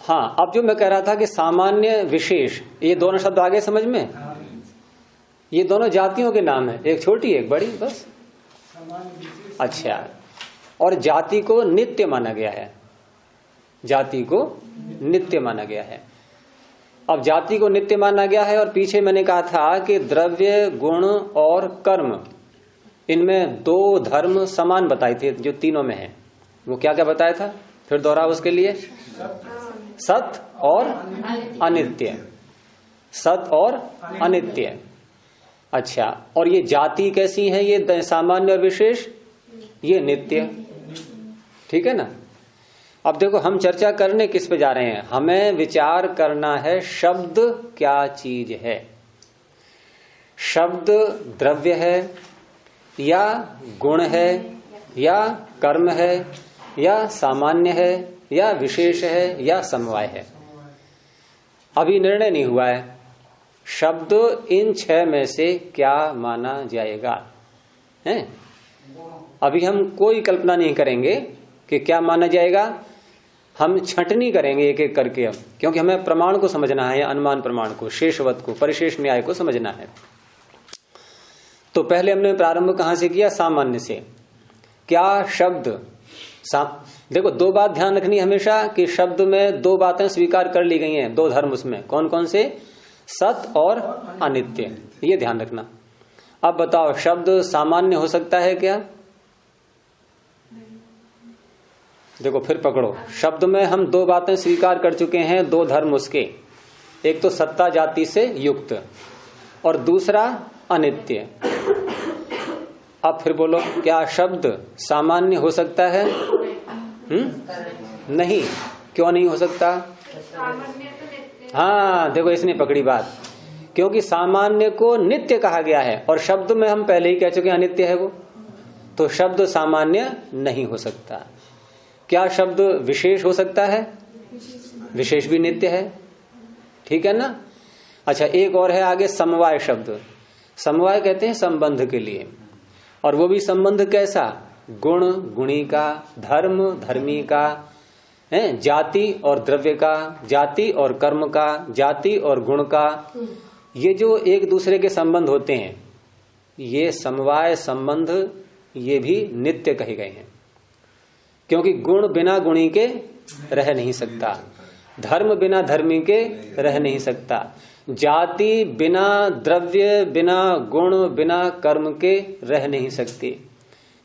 A: हाँ, अब जो मैं कह रहा था कि सामान्य विशेष, ये दोनों शब्द आगे समझ में, ये दोनों जातियों के नाम है, एक छोटी एक बड़ी, बस। अच्छा, और जाति को नित्य माना गया है। जाति को नित्य माना गया है। अब जाति को नित्य माना गया है, और पीछे मैंने कहा था कि द्रव्य, गुण और कर्म, इनमें दो धर्म समान बताए थे जो तीनों में है। वो क्या क्या बताया था? फिर दोहराओ उसके लिए। सत और अनित्य। सत और अनित्य। अच्छा, और ये जाति कैसी है? ये सामान्य और विशेष, ये नित्य। ठीक है ना? अब देखो, हम चर्चा करने किस पे जा रहे हैं? हमें विचार करना है शब्द क्या चीज है। शब्द द्रव्य है या गुण है या कर्म है या सामान्य है या विशेष है या समवाय है? अभी निर्णय नहीं हुआ है। शब्द इन 6 में से क्या माना जाएगा, हैं? अभी हम कोई कल्पना नहीं करेंगे कि क्या माना जाएगा। हम छंटनी करेंगे एक एक करके अब, क्योंकि हमें प्रमाण को समझना है, अनुमान प्रमाण को, शेषवत को, परिशेष न्याय को समझना है। तो पहले हमने प्रारंभ कहां से किया? सामान्य से। क्या शब्द देखो, दो बात ध्यान रखनी हमेशा कि शब्द में दो बातें स्वीकार कर ली गई हैं, दो धर्म उसमें। कौन कौन से? सत और अनित्य, ये ध्यान रखना। अब बताओ शब्द सामान्य हो सकता है क्या? देखो फिर पकड़ो, शब्द में हम दो बातें स्वीकार कर चुके हैं, दो धर्म उसके, एक तो सत्ता जाति से युक्त और दूसरा अनित्य। अब फिर बोलो क्या शब्द सामान्य हो सकता है? नहीं, क्यों नहीं हो सकता? हाँ देखो इसने पकड़ी बात, क्योंकि सामान्य को नित्य कहा गया है और शब्द में हम पहले ही कह चुके हैं अनित्य है वो, तो शब्द सामान्य नहीं हो सकता। क्या शब्द विशेष हो सकता है? विशेष भी नित्य है, ठीक है ना। अच्छा एक और है आगे समवाय शब्द। समवाय कहते हैं संबंध के लिए, और वो भी संबंध कैसा? गुण गुणी का, धर्म धर्मी का, है जाति और द्रव्य का, जाति और कर्म का, जाति और गुण का, ये जो एक दूसरे के संबंध होते हैं ये समवाय संबंध, ये भी नित्य कहे गए हैं, क्योंकि गुण बिना गुणी के रह नहीं सकता, धर्म बिना धर्मी के रह नहीं सकता, जाति बिना द्रव्य बिना गुण बिना कर्म के रह नहीं सकती।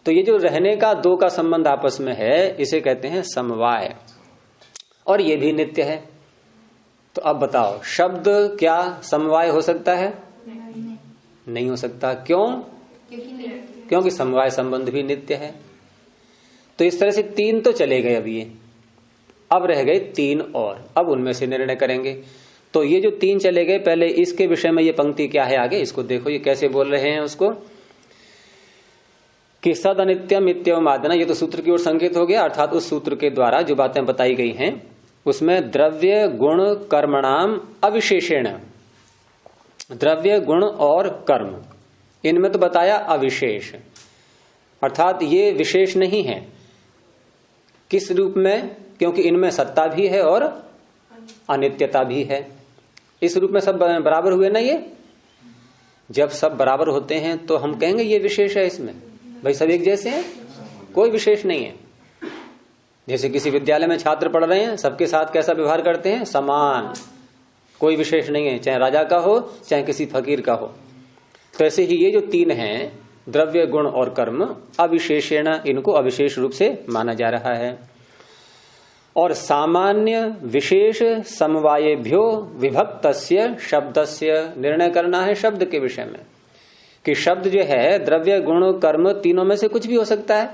A: तो ये जो रहने का दो का संबंध आपस में है इसे कहते हैं समवाय, और ये भी नित्य है। तो अब बताओ शब्द क्या समवाय हो सकता है? नहीं हो सकता। क्यों? क्योंकि समवाय संबंध भी नित्य है। तो इस तरह से तीन तो चले गए, अब ये अब रह गए तीन और, अब उनमें से निर्णय करेंगे। तो ये जो तीन चले गए, पहले इसके विषय में ये पंक्ति क्या है आगे इसको देखो, ये कैसे बोल रहे हैं उसको कि सद अनित्यम इत्यम आदना, ये तो सूत्र की ओर संकेत हो गया, अर्थात उस सूत्र के द्वारा जो बातें बताई गई हैं उसमें द्रव्य गुण कर्मणाम अविशेषेण, द्रव्य गुण और कर्म इनमें तो बताया अविशेष, अर्थात ये विशेष नहीं है। किस रूप में? क्योंकि इनमें सत्ता भी है और अनित्यता भी है। इस रूप में सब बराबर हुए ना। ये जब सब बराबर होते हैं तो हम कहेंगे ये विशेष है, इसमें भाई सब एक जैसे हैं, कोई विशेष नहीं है। जैसे किसी विद्यालय में छात्र पढ़ रहे हैं, सबके साथ कैसा व्यवहार करते हैं? समान, कोई विशेष नहीं है, चाहे राजा का हो चाहे किसी फकीर का हो। तो ऐसे ही ये जो तीन हैं द्रव्य गुण और कर्म अविशेषेण, इनको अविशेष रूप से माना जा रहा है। और सामान्य विशेष समवायेभ्यो विभक्तस्य शब्दस्य, निर्णय करना है शब्द के विषय में कि शब्द जो है द्रव्य गुण कर्म तीनों में से कुछ भी हो सकता है,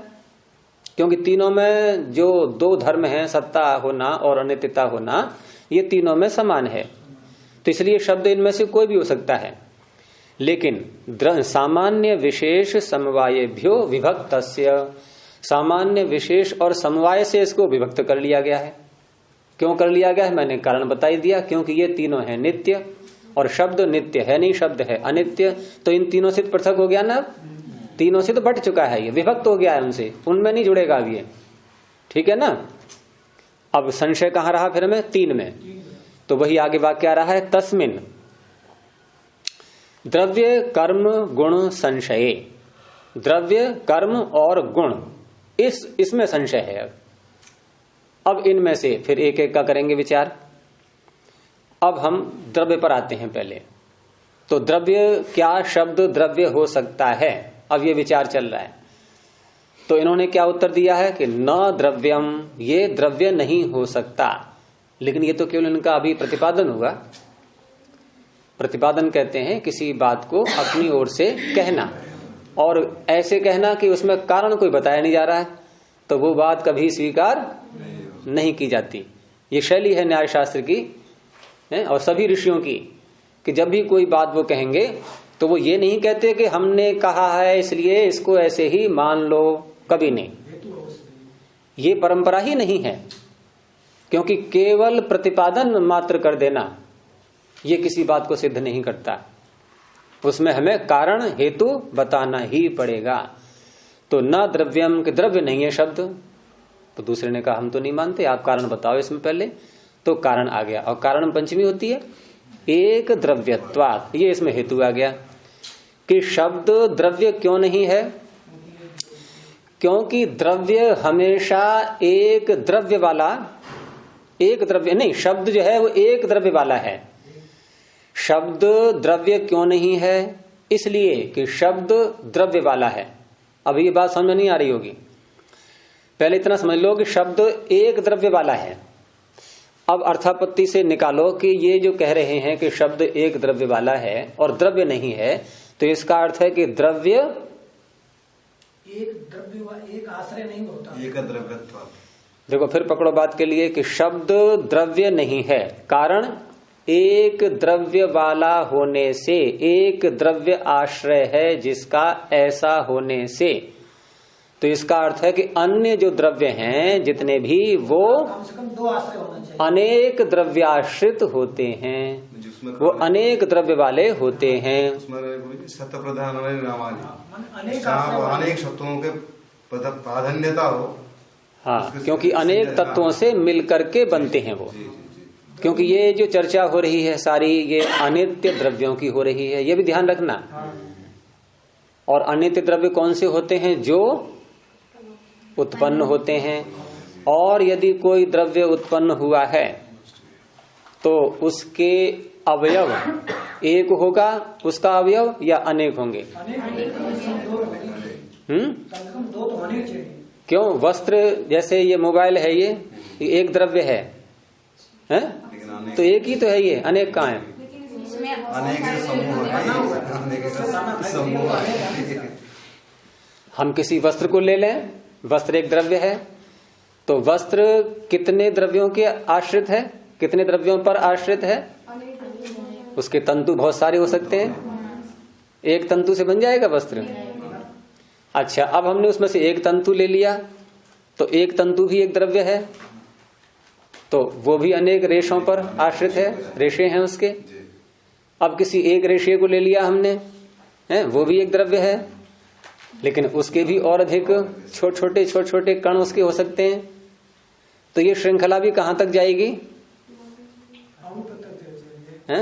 A: क्योंकि तीनों में जो दो धर्म हैं, सत्ता होना और अनित्यता होना, ये तीनों में समान है। तो इसलिए शब्द इनमें से कोई भी हो सकता है। लेकिन सामान्य विशेष समवायेभ्यो विभक्तस्य, सामान्य विशेष और समवाय से इसको विभक्त कर लिया गया है। क्यों कर लिया गया है? मैंने कारण बताई दिया, क्योंकि ये तीनों हैं नित्य और शब्द नित्य है नहीं, शब्द है अनित्य। तो इन तीनों से पृथक हो गया ना, तीनों से तो बट चुका है, ये विभक्त हो गया है उनसे, उनमें नहीं जुड़ेगा अब ये, ठीक है ना। अब संशय कहां रहा फिर हमें? तीन में। तो वही आगे वाक्य आ रहा है तस्मिन द्रव्य कर्म गुण संशये, द्रव्य कर्म और गुण इसमें संशय है। अब इनमें से फिर एक एक का करेंगे विचार। अब हम द्रव्य पर आते हैं पहले। तो द्रव्य, क्या शब्द द्रव्य हो सकता है? अब ये विचार चल रहा है। तो इन्होंने क्या उत्तर दिया है कि न द्रव्यम, ये द्रव्य नहीं हो सकता। लेकिन ये तो केवल इनका अभी प्रतिपादन हुआ। प्रतिपादन कहते हैं किसी बात को अपनी ओर से कहना, और ऐसे कहना कि उसमें कारण कोई बताया नहीं जा रहा है, तो वो बात कभी स्वीकार नहीं की जाती। ये शैली है न्याय शास्त्र की और सभी ऋषियों की, कि जब भी कोई बात वो कहेंगे तो वो ये नहीं कहते कि हमने कहा है इसलिए इसको ऐसे ही मान लो, कभी नहीं। ये परंपरा ही नहीं है, क्योंकि केवल प्रतिपादन मात्र कर देना ये किसी बात को सिद्ध नहीं करता, उसमें हमें कारण हेतु बताना ही पड़ेगा। तो न द्रव्यम के द्रव्य नहीं है शब्द, तो दूसरे ने कहा हम तो नहीं मानते, आप कारण बताओ इसमें पहले। तो कारण आ गया, और कारण पंचमी होती है एक द्रव्यत्वात्, ये इसमें हेतु आ गया कि शब्द द्रव्य क्यों नहीं है? क्योंकि द्रव्य हमेशा एक द्रव्य वाला, एक द्रव्य नहीं, शब्द जो है वो एक द्रव्य वाला है। शब्द द्रव्य क्यों नहीं है? इसलिए कि शब्द द्रव्य वाला है। अब ये बात समझ में नहीं आ रही होगी। पहले इतना समझ लो कि शब्द एक द्रव्य वाला है। अब अर्थापत्ति से निकालो कि ये जो कह रहे हैं कि शब्द एक द्रव्य वाला है और द्रव्य नहीं है, तो इसका अर्थ है कि द्रव्य
C: एक आश्रय नहीं होता,
D: एक द्रव्यत्व।
A: देखो फिर पकड़ो बात के लिए कि शब्द द्रव्य नहीं है, कारण एक द्रव्य वाला होने से, एक द्रव्य आश्रय है जिसका ऐसा होने से, तो इसका अर्थ है कि अन्य जो द्रव्य हैं जितने भी वो
C: कम से कम दो आश्रय होना चाहिए।
A: अनेक द्रव्याश्रित होते हैं,
D: जिसमें
A: वो अनेक द्रव्य वाले होते हैं।
D: उसमें सत्य प्रधान
C: अनेक आश्रय वाले।
D: अनेक शब्दों के प्राधान्यता हो।
A: हाँ, क्योंकि अनेक तत्वों से मिलकर के बनते हैं वो।
D: जी, जी, जी।
A: क्योंकि ये जो चर्चा हो रही है सारी, ये अनित्य द्रव्यों की हो रही है, ये भी ध्यान रखना। और अनित्य द्रव्य कौन से होते हैं? जो उत्पन्न होते हैं। और यदि कोई द्रव्य उत्पन्न हुआ है तो उसके अवयव एक होगा, उसका अवयव, या अनेक होंगे?
C: दो तो होने चाहिए।
A: क्यों? वस्त्र जैसे ये मोबाइल है, ये एक द्रव्य है, हैं? तो एक ही तो है, ये अनेक कहाँ है?
D: अनेक समूह।
A: हम किसी वस्त्र को ले लें, वस्त्र एक द्रव्य है, तो वस्त्र कितने द्रव्यों के आश्रित है? कितने द्रव्यों पर आश्रित है? उसके तंतु बहुत सारे हो सकते हैं, एक तंतु से बन जाएगा वस्त्र। अच्छा, अब हमने उसमें से एक तंतु ले लिया, तो एक तंतु भी एक द्रव्य है, तो वो भी अनेक रेशों पर आश्रित है, रेशे हैं उसके। अब किसी एक रेशे को ले लिया हमने, है, वो भी एक द्रव्य है, लेकिन उसके भी और अधिक छोटे छोटे कण उसके हो सकते हैं। तो ये श्रृंखला भी कहां तक जाएगी? है?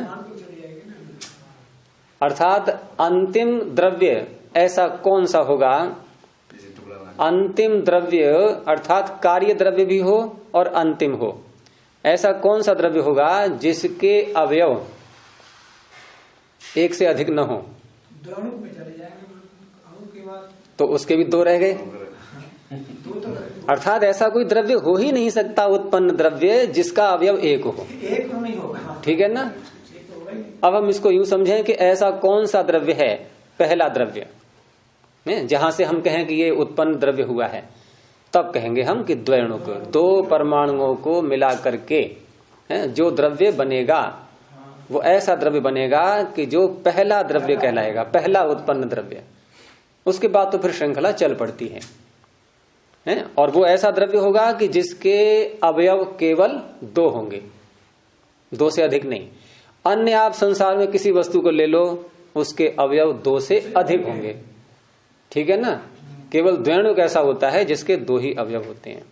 A: अर्थात अंतिम द्रव्य ऐसा कौन सा होगा? अंतिम द्रव्य अर्थात कार्य द्रव्य भी हो और अंतिम हो, ऐसा कौन सा द्रव्य होगा जिसके अवयव एक से अधिक न हो?
C: में चले जाएंगे के बाद
A: तो उसके भी दो रह गए। अर्थात ऐसा कोई द्रव्य हो ही नहीं सकता उत्पन्न द्रव्य जिसका अवयव एक हो।
C: एक तो नहीं होगा,
A: ठीक है ना? अब हम इसको यूं समझें कि ऐसा कौन सा द्रव्य है, पहला द्रव्य, जहां से हम कहें कि ये उत्पन्न द्रव्य हुआ है, तब कहेंगे हम कि द्वैणुक, दो परमाणुओं को मिला करके जो द्रव्य बनेगा वो ऐसा द्रव्य बनेगा कि जो पहला द्रव्य कहलाएगा, पहला उत्पन्न द्रव्य। उसके बाद तो फिर श्रृंखला चल पड़ती है? और वो ऐसा द्रव्य होगा कि जिसके अवयव केवल दो होंगे, दो से अधिक नहीं। अन्य आप संसार में किसी वस्तु को ले लो, उसके अवयव दो से अधिक होंगे, ठीक है ना? केवल द्वैणुक ऐसा होता है जिसके दो ही अवयव होते हैं।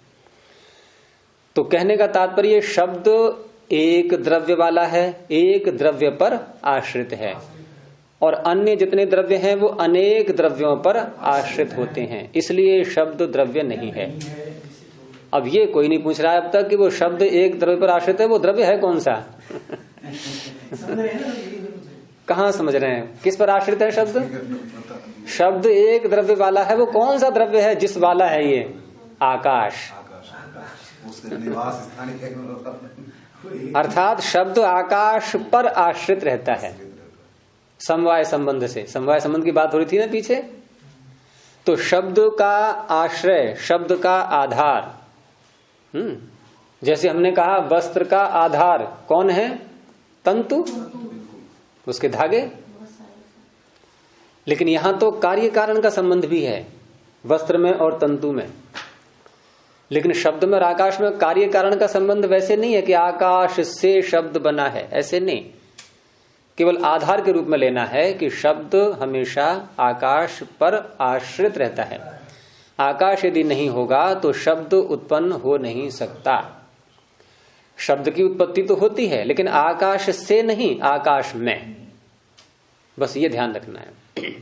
A: तो कहने का तात्पर्य शब्द एक द्रव्य वाला है, एक द्रव्य पर आश्रित है, और अन्य जितने द्रव्य हैं वो अनेक द्रव्यों पर आश्रित होते हैं, इसलिए शब्द द्रव्य नहीं है। अब ये कोई नहीं पूछ रहा है अब तक कि वो शब्द एक द्रव्य पर आश्रित है, वो द्रव्य है कौन सा? कहाँ समझ रहे हैं? किस पर आश्रित है शब्द? शब्द एक द्रव्य वाला है, वो कौन सा द्रव्य है जिस वाला है ये? आकाश। अर्थात शब्द आकाश पर आश्रित रहता है, समवाय संबंध से। समवाय संबंध की बात हो रही थी ना पीछे। तो शब्द का आश्रय, शब्द का आधार, जैसे हमने कहा वस्त्र का आधार कौन है? तंतु, उसके धागे। लेकिन यहां तो कार्य कारण का संबंध भी है वस्त्र में और तंतु में, लेकिन शब्द में और आकाश में कार्य कारण का संबंध वैसे नहीं है कि आकाश से शब्द बना है, ऐसे नहीं। केवल आधार के रूप में लेना है कि शब्द हमेशा आकाश पर आश्रित रहता है। आकाश यदि नहीं होगा तो शब्द उत्पन्न हो नहीं सकता। शब्द की उत्पत्ति तो होती है लेकिन आकाश से नहीं, आकाश में। बस ये ध्यान रखना है।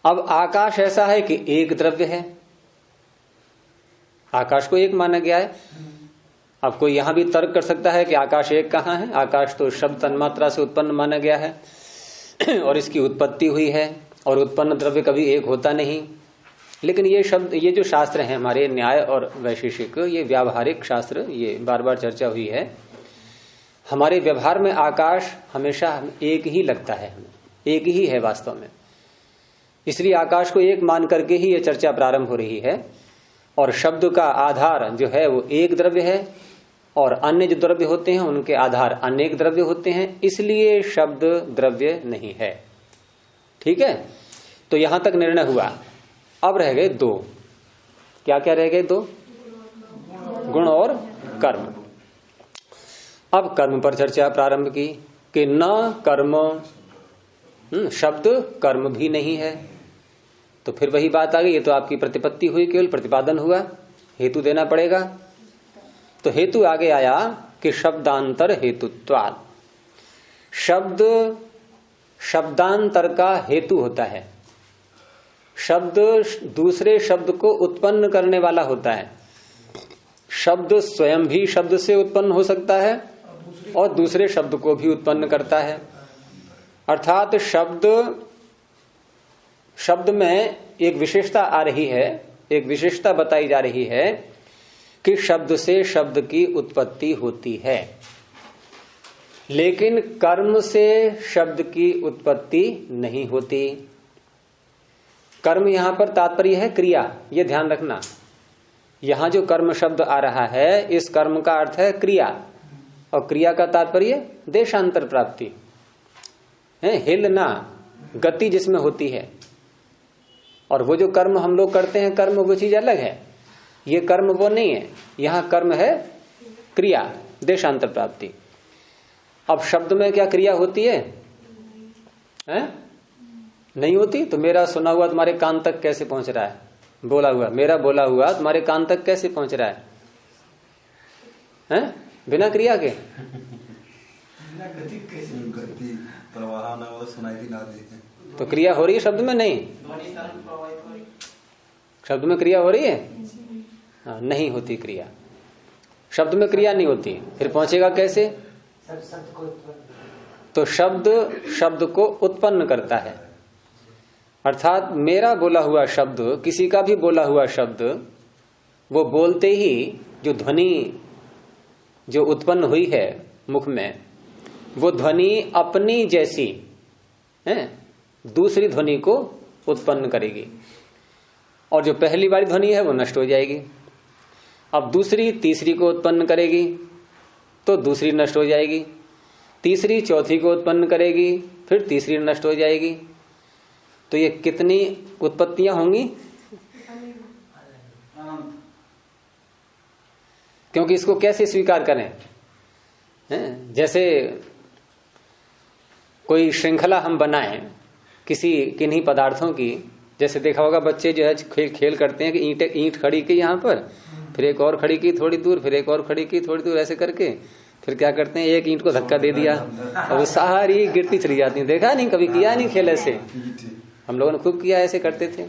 A: अब आकाश ऐसा है कि एक द्रव्य है, आकाश को एक माना गया है। अब कोई यहां भी तर्क कर सकता है कि आकाश एक कहाँ है, आकाश तो शब्द तन्मात्रा से उत्पन्न माना गया है और इसकी उत्पत्ति हुई है और उत्पन्न द्रव्य कभी एक होता नहीं। लेकिन ये शब्द, ये जो शास्त्र हैं हमारे न्याय और वैशेषिक, ये व्यावहारिक शास्त्र, ये बार बार चर्चा हुई है। हमारे व्यवहार में आकाश हमेशा एक ही लगता है, हमें एक ही है वास्तव में, इसलिए आकाश को एक मान करके ही ये चर्चा प्रारंभ हो रही है। और शब्द का आधार जो है वो एक द्रव्य है और अन्य जो द्रव्य होते हैं उनके आधार अनेक द्रव्य होते हैं, इसलिए शब्द द्रव्य नहीं है। ठीक है, तो यहां तक निर्णय हुआ। अब रह गए दो, क्या क्या रह गए? दो, गुण और कर्म। अब कर्म पर चर्चा प्रारंभ की कि न कर्म, शब्द कर्म भी नहीं है। तो फिर वही बात आ गई, ये तो आपकी प्रतिपत्ति हुई, केवल प्रतिपादन हुआ, हेतु देना पड़ेगा। तो हेतु आगे आया कि शब्दांतर हेतुत्वात्, शब्द शब्दांतर का हेतु होता है। शब्द दूसरे शब्द को उत्पन्न करने वाला होता है। शब्द स्वयं भी शब्द से उत्पन्न हो सकता है और दूसरे शब्द को भी उत्पन्न करता है। अर्थात शब्द में एक विशेषता आ रही है, एक विशेषता बताई जा रही है कि शब्द से शब्द की उत्पत्ति होती है, लेकिन कर्म से शब्द की उत्पत्ति नहीं होती। कर्म यहां पर तात्पर्य है क्रिया, ये ध्यान रखना। यहां जो कर्म शब्द आ रहा है, इस कर्म का अर्थ है क्रिया, और क्रिया का तात्पर्य देशांतर प्राप्ति है, हिलना, गति जिसमें होती है। और वो जो कर्म हम लोग करते हैं, कर्म वो चीज अलग है, ये कर्म वो नहीं है। यहां कर्म है क्रिया, देशांतर प्राप्ति। अब शब्द में क्या क्रिया होती है? नहीं होती। तो मेरा सुना हुआ तुम्हारे कान तक कैसे पहुंच रहा है? बोला हुआ, मेरा बोला हुआ तुम्हारे कान तक कैसे पहुंच रहा है? बिना क्रिया के।
D: गति प्रवाह ना हो, सुनाई भी ना देते।
A: तो क्रिया हो रही है शब्द में? नहीं, शब्द में क्रिया हो रही है? हाँ, नहीं होती क्रिया, शब्द में क्रिया नहीं होती। फिर पहुंचेगा कैसे? तो शब्द को उत्पन्न करता है। अर्थात मेरा बोला हुआ शब्द, किसी का भी बोला हुआ शब्द, वो बोलते ही जो ध्वनि जो उत्पन्न हुई है मुख में, वो ध्वनि अपनी जैसी दूसरी ध्वनि को उत्पन्न करेगी, और जो पहली वाली ध्वनि है वो नष्ट हो जाएगी। अब दूसरी तीसरी को उत्पन्न करेगी तो दूसरी नष्ट हो जाएगी, तीसरी चौथी को उत्पन्न करेगी, फिर तीसरी नष्ट हो जाएगी। तो ये कितनी उत्पत्तियां होंगी? क्योंकि इसको कैसे स्वीकार करें? जैसे कोई श्रृंखला हम बनाएं किसी किन्हीं पदार्थों की, जैसे देखा होगा बच्चे जो है खेल करते हैं कि ईंट खड़ी की यहाँ पर, फिर एक और खड़ी की थोड़ी दूर, फिर एक और खड़ी की थोड़ी दूर, ऐसे करके फिर क्या करते हैं, एक ईंट को धक्का दे दिया और वो सारी गिरती चली जाती है। देखा नहीं, कभी किया नहीं खेल ऐसे? हम लोगों ने खूब किया, ऐसे करते थे।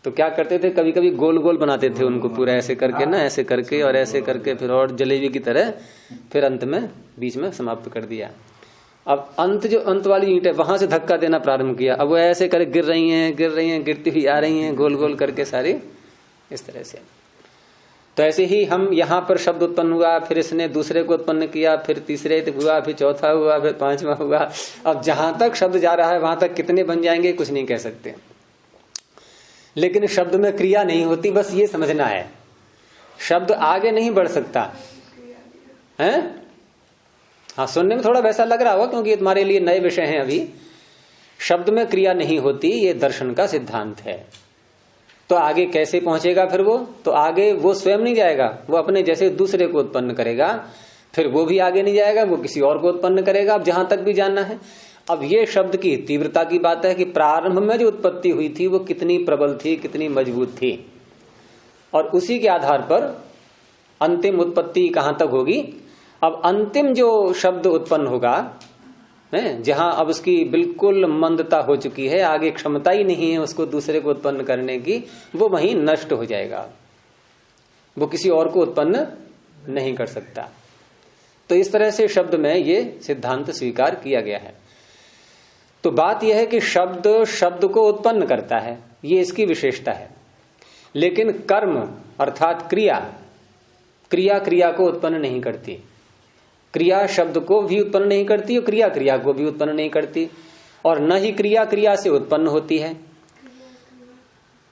A: तो क्या करते थे, कभी कभी गोल गोल बनाते थे उनको पूरा ऐसे करके ना, ऐसे करके और ऐसे करके, फिर और जलेबी की तरह, फिर अंत में बीच में समाप्त कर दिया। अब अंत वाली ईंट है, वहां से धक्का देना प्रारंभ किया। अब वो ऐसे करके गिर रही हैं, गिरती हुई आ रही हैं, गोल गोल करके सारी इस तरह से। तो ऐसे ही हम यहाँ पर शब्द उत्पन्न हुआ, फिर इसने दूसरे को उत्पन्न किया, फिर तीसरे हुआ, फिर चौथा हुआ, फिर पांचवा हुआ। अब जहां तक शब्द जा रहा है वहां तक कितने बन जाएंगे कुछ नहीं कह सकते, लेकिन शब्द में क्रिया नहीं होती, बस ये समझना है। शब्द आगे नहीं बढ़ सकता है। हाँ, सुनने में थोड़ा वैसा लग रहा होगा क्योंकि ये तुम्हारे लिए नए विषय हैं अभी। शब्द में क्रिया नहीं होती, ये दर्शन का सिद्धांत है। तो आगे कैसे पहुंचेगा फिर वो? तो आगे वो स्वयं नहीं जाएगा, वो अपने जैसे दूसरे को उत्पन्न करेगा, फिर वो भी आगे नहीं जाएगा, वो किसी और को उत्पन्न करेगा। अब जहां तक भी जाना है। अब ये शब्द की तीव्रता की बात है कि प्रारंभ में जो उत्पत्ति हुई थी वो कितनी प्रबल थी, कितनी मजबूत थी, और उसी के आधार पर अंतिम उत्पत्ति कहां तक होगी। अब अंतिम जो शब्द उत्पन्न होगा, जहां अब उसकी बिल्कुल मंदता हो चुकी है, आगे क्षमता ही नहीं है उसको दूसरे को उत्पन्न करने की, वो वहीं नष्ट हो जाएगा, वो किसी और को उत्पन्न नहीं कर सकता। तो इस तरह से शब्द में ये सिद्धांत स्वीकार किया गया है। तो बात यह है कि शब्द शब्द को उत्पन्न करता है, ये इसकी विशेषता है। लेकिन कर्म अर्थात क्रिया क्रिया क्रिया को उत्पन्न नहीं करती। क्रिया शब्द को भी उत्पन्न नहीं करती और क्रिया क्रिया को भी उत्पन्न नहीं करती, और न ही क्रिया क्रिया से उत्पन्न होती है।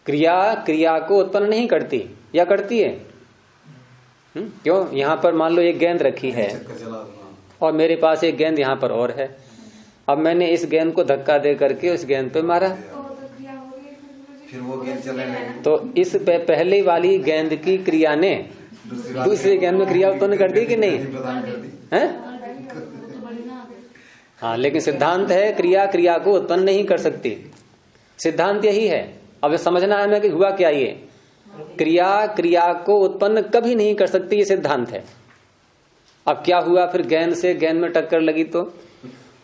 A: क्रिया क्रिया को उत्पन्न नहीं करती, या करती है? क्यों? यहां पर मान लो एक गेंद रखी है और मेरे पास एक गेंद यहां पर और है। अब मैंने इस गेंद को धक्का दे करके उस गेंद पे मारा,
D: फिर वो गेंद चलने लगी।
A: तो इस पहले वाली गेंद की क्रिया ने दूसरी गेंद में क्रिया उत्पन्न कर दी कि नहीं है? हाँ, लेकिन सिद्धांत है क्रिया क्रिया को उत्पन्न नहीं कर सकती। सिद्धांत यही है। अब समझना है हमें कि हुआ क्या, ये क्रिया क्रिया को उत्पन्न कभी नहीं कर सकती, ये सिद्धांत है। अब क्या हुआ फिर? गेंद से गेंद में टक्कर लगी। तो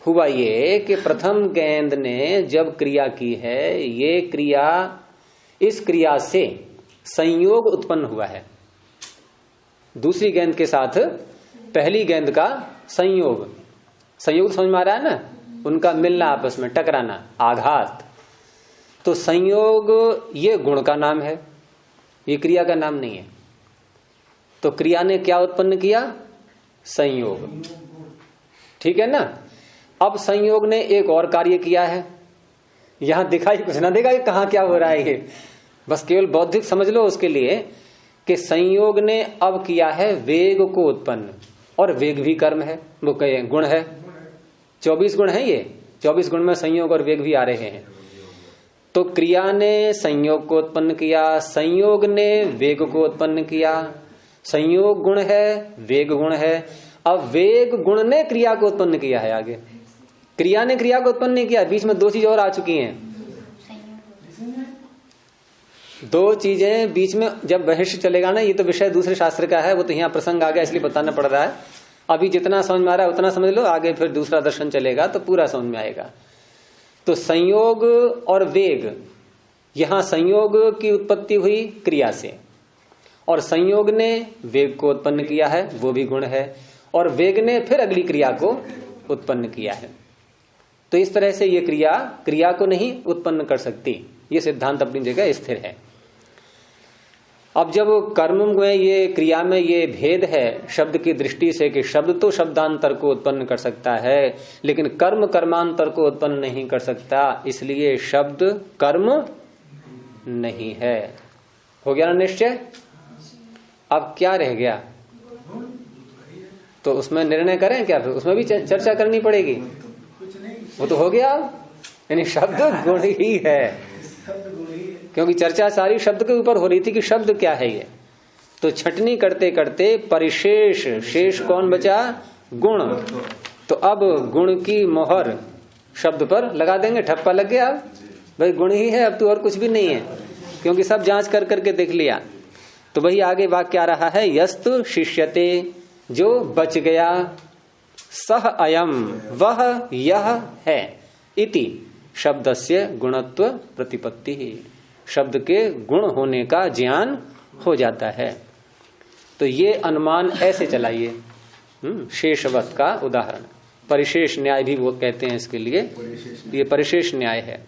A: हुआ ये कि प्रथम गेंद ने जब क्रिया की है, ये क्रिया, इस क्रिया से संयोग उत्पन्न हुआ है दूसरी गेंद के साथ पहली गेंद का संयोग। संयोग समझ में आ रहा है ना? उनका मिलना, आपस में टकराना, आघात। तो संयोग ये गुण का नाम है, ये क्रिया का नाम नहीं है। तो क्रिया ने क्या उत्पन्न किया? संयोग। ठीक है ना? अब संयोग ने एक और कार्य किया है, यहां दिखाई कुछ ना देगा कि कहां क्या हो रहा है, ये बस केवल बौद्धिक समझ लो उसके लिए कि संयोग ने अब किया है वेग को उत्पन्न, और वेग भी कर्म है, वो गुण है। 24 गुण है, ये 24 गुण में संयोग और वेग भी आ रहे हैं। तो क्रिया ने संयोग को उत्पन्न किया, संयोग ने वेग को उत्पन्न किया। संयोग गुण है, वेग गुण है। अब वेग गुण ने क्रिया को उत्पन्न किया है। आगे क्रिया ने क्रिया को उत्पन्न नहीं किया, बीच में दो चीज और आ चुकी हैं। दो चीजें बीच में जब बहिष्ठ चलेगा ना, ये तो विषय दूसरे शास्त्र का है, वो तो यहाँ प्रसंग आ गया इसलिए बताना पड़ रहा है। अभी जितना समझ में आ रहा है उतना समझ लो, आगे फिर दूसरा दर्शन चलेगा तो पूरा समझ में आएगा। तो संयोग और वेग, यहां संयोग की उत्पत्ति हुई क्रिया से, और संयोग ने वेग को उत्पन्न किया है, वो भी गुण है, और वेग ने फिर अगली क्रिया को उत्पन्न किया है। तो इस तरह से ये क्रिया क्रिया को नहीं उत्पन्न कर सकती, ये सिद्धांत अपनी जगह स्थिर है। अब जब कर्म में ये क्रिया में ये भेद है शब्द की दृष्टि से कि शब्द तो शब्दांतर को उत्पन्न कर सकता है, लेकिन कर्म कर्मांतर को उत्पन्न नहीं कर सकता, इसलिए शब्द कर्म नहीं है। हो गया ना निश्चय? अब क्या रह गया? तो उसमें निर्णय करें क्या? फिर उसमें भी चर्चा करनी पड़ेगी। वो तो हो गया, यानी शब्द गुण ही है, क्योंकि चर्चा सारी शब्द के ऊपर हो रही थी कि शब्द क्या है ये। तो छटनी करते करते परिशेष, शेष कौन बचा? गुण। तो अब गुण की मोहर शब्द पर लगा देंगे, ठप्पा लग गया। अब भाई गुण ही है, अब तो और कुछ भी नहीं है, क्योंकि सब जांच कर करके देख लिया। तो वही आगे वाक्य आ रहा है, यस्तु शिष्यते, जो बच गया, सह अयम, वह यह है, इति शब्दस्य गुणत्व प्रतिपत्ति, शब्द के गुण होने का ज्ञान हो जाता है। तो ये अनुमान ऐसे चलाइए। शेषवत का उदाहरण, परिशेष न्याय भी वो कहते हैं इसके लिए, ये परिशेष न्याय है।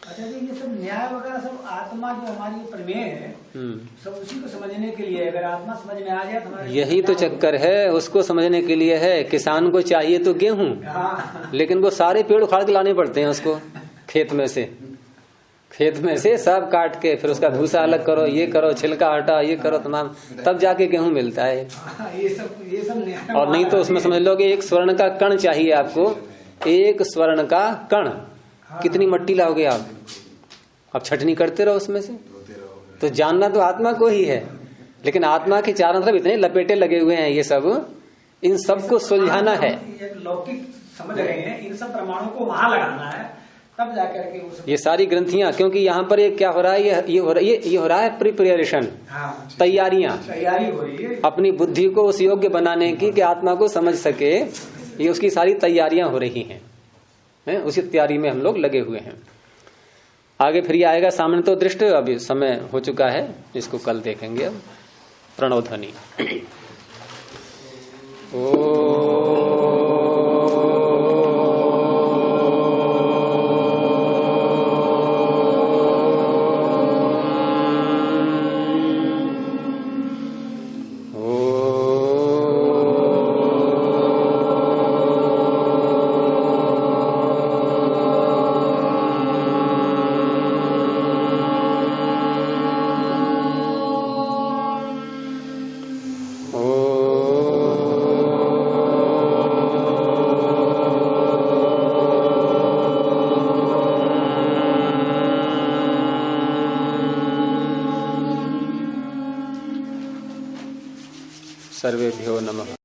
C: अच्छा जी, ये सब न्याय वगैरह सब आत्मा जो हमारी प्रमेय है, सब उसी को समझने के लिए, अगर आत्मा समझ में आ जाए तो हमारे
A: यही तो चक्कर है, उसको समझने के लिए है। किसान को चाहिए तो गेहूं, लेकिन वो सारे पेड़ उखाड़ के लाने पड़ते हैं उसको खेत में से सब काट के, फिर उसका भूसा अलग करो, ये करो, छिलका हटा, ये करो, तमाम, तब जाके गेहूं मिलता है।
C: ये सब
A: और नहीं तो उसमें समझ लो कि एक स्वर्ण का कण चाहिए आपको, एक स्वर्ण का कण, कितनी मट्टी लाओगे आप? अब छटनी करते रहो उसमें से। तो जानना तो आत्मा को ही है, लेकिन आत्मा के चारों तरफ इतने लपेटे लगे हुए हैं, ये सब, इन सब को सुलझाना है।
C: लौकिक समझ रहे हैं, इन सब प्रमाणों को वहां लगाना है, तब जाकर के
A: ये सारी ग्रंथियां, क्योंकि यहाँ पर ये क्या हो रहा है, ये हो रहा है प्रिपरेशन, तैयारियां,
C: तैयारी हो रही है
A: अपनी बुद्धि को उस योग्य बनाने की कि आत्मा को समझ सके, ये उसकी सारी तैयारियां हो रही हैं। उसी तैयारी में हम लोग लगे हुए हैं। आगे फिर ये आएगा सामने तो दृष्ट, अभी समय हो चुका है, इसको कल देखेंगे। अब प्रणव ध्वनि। सर्वेभ्यो नमः।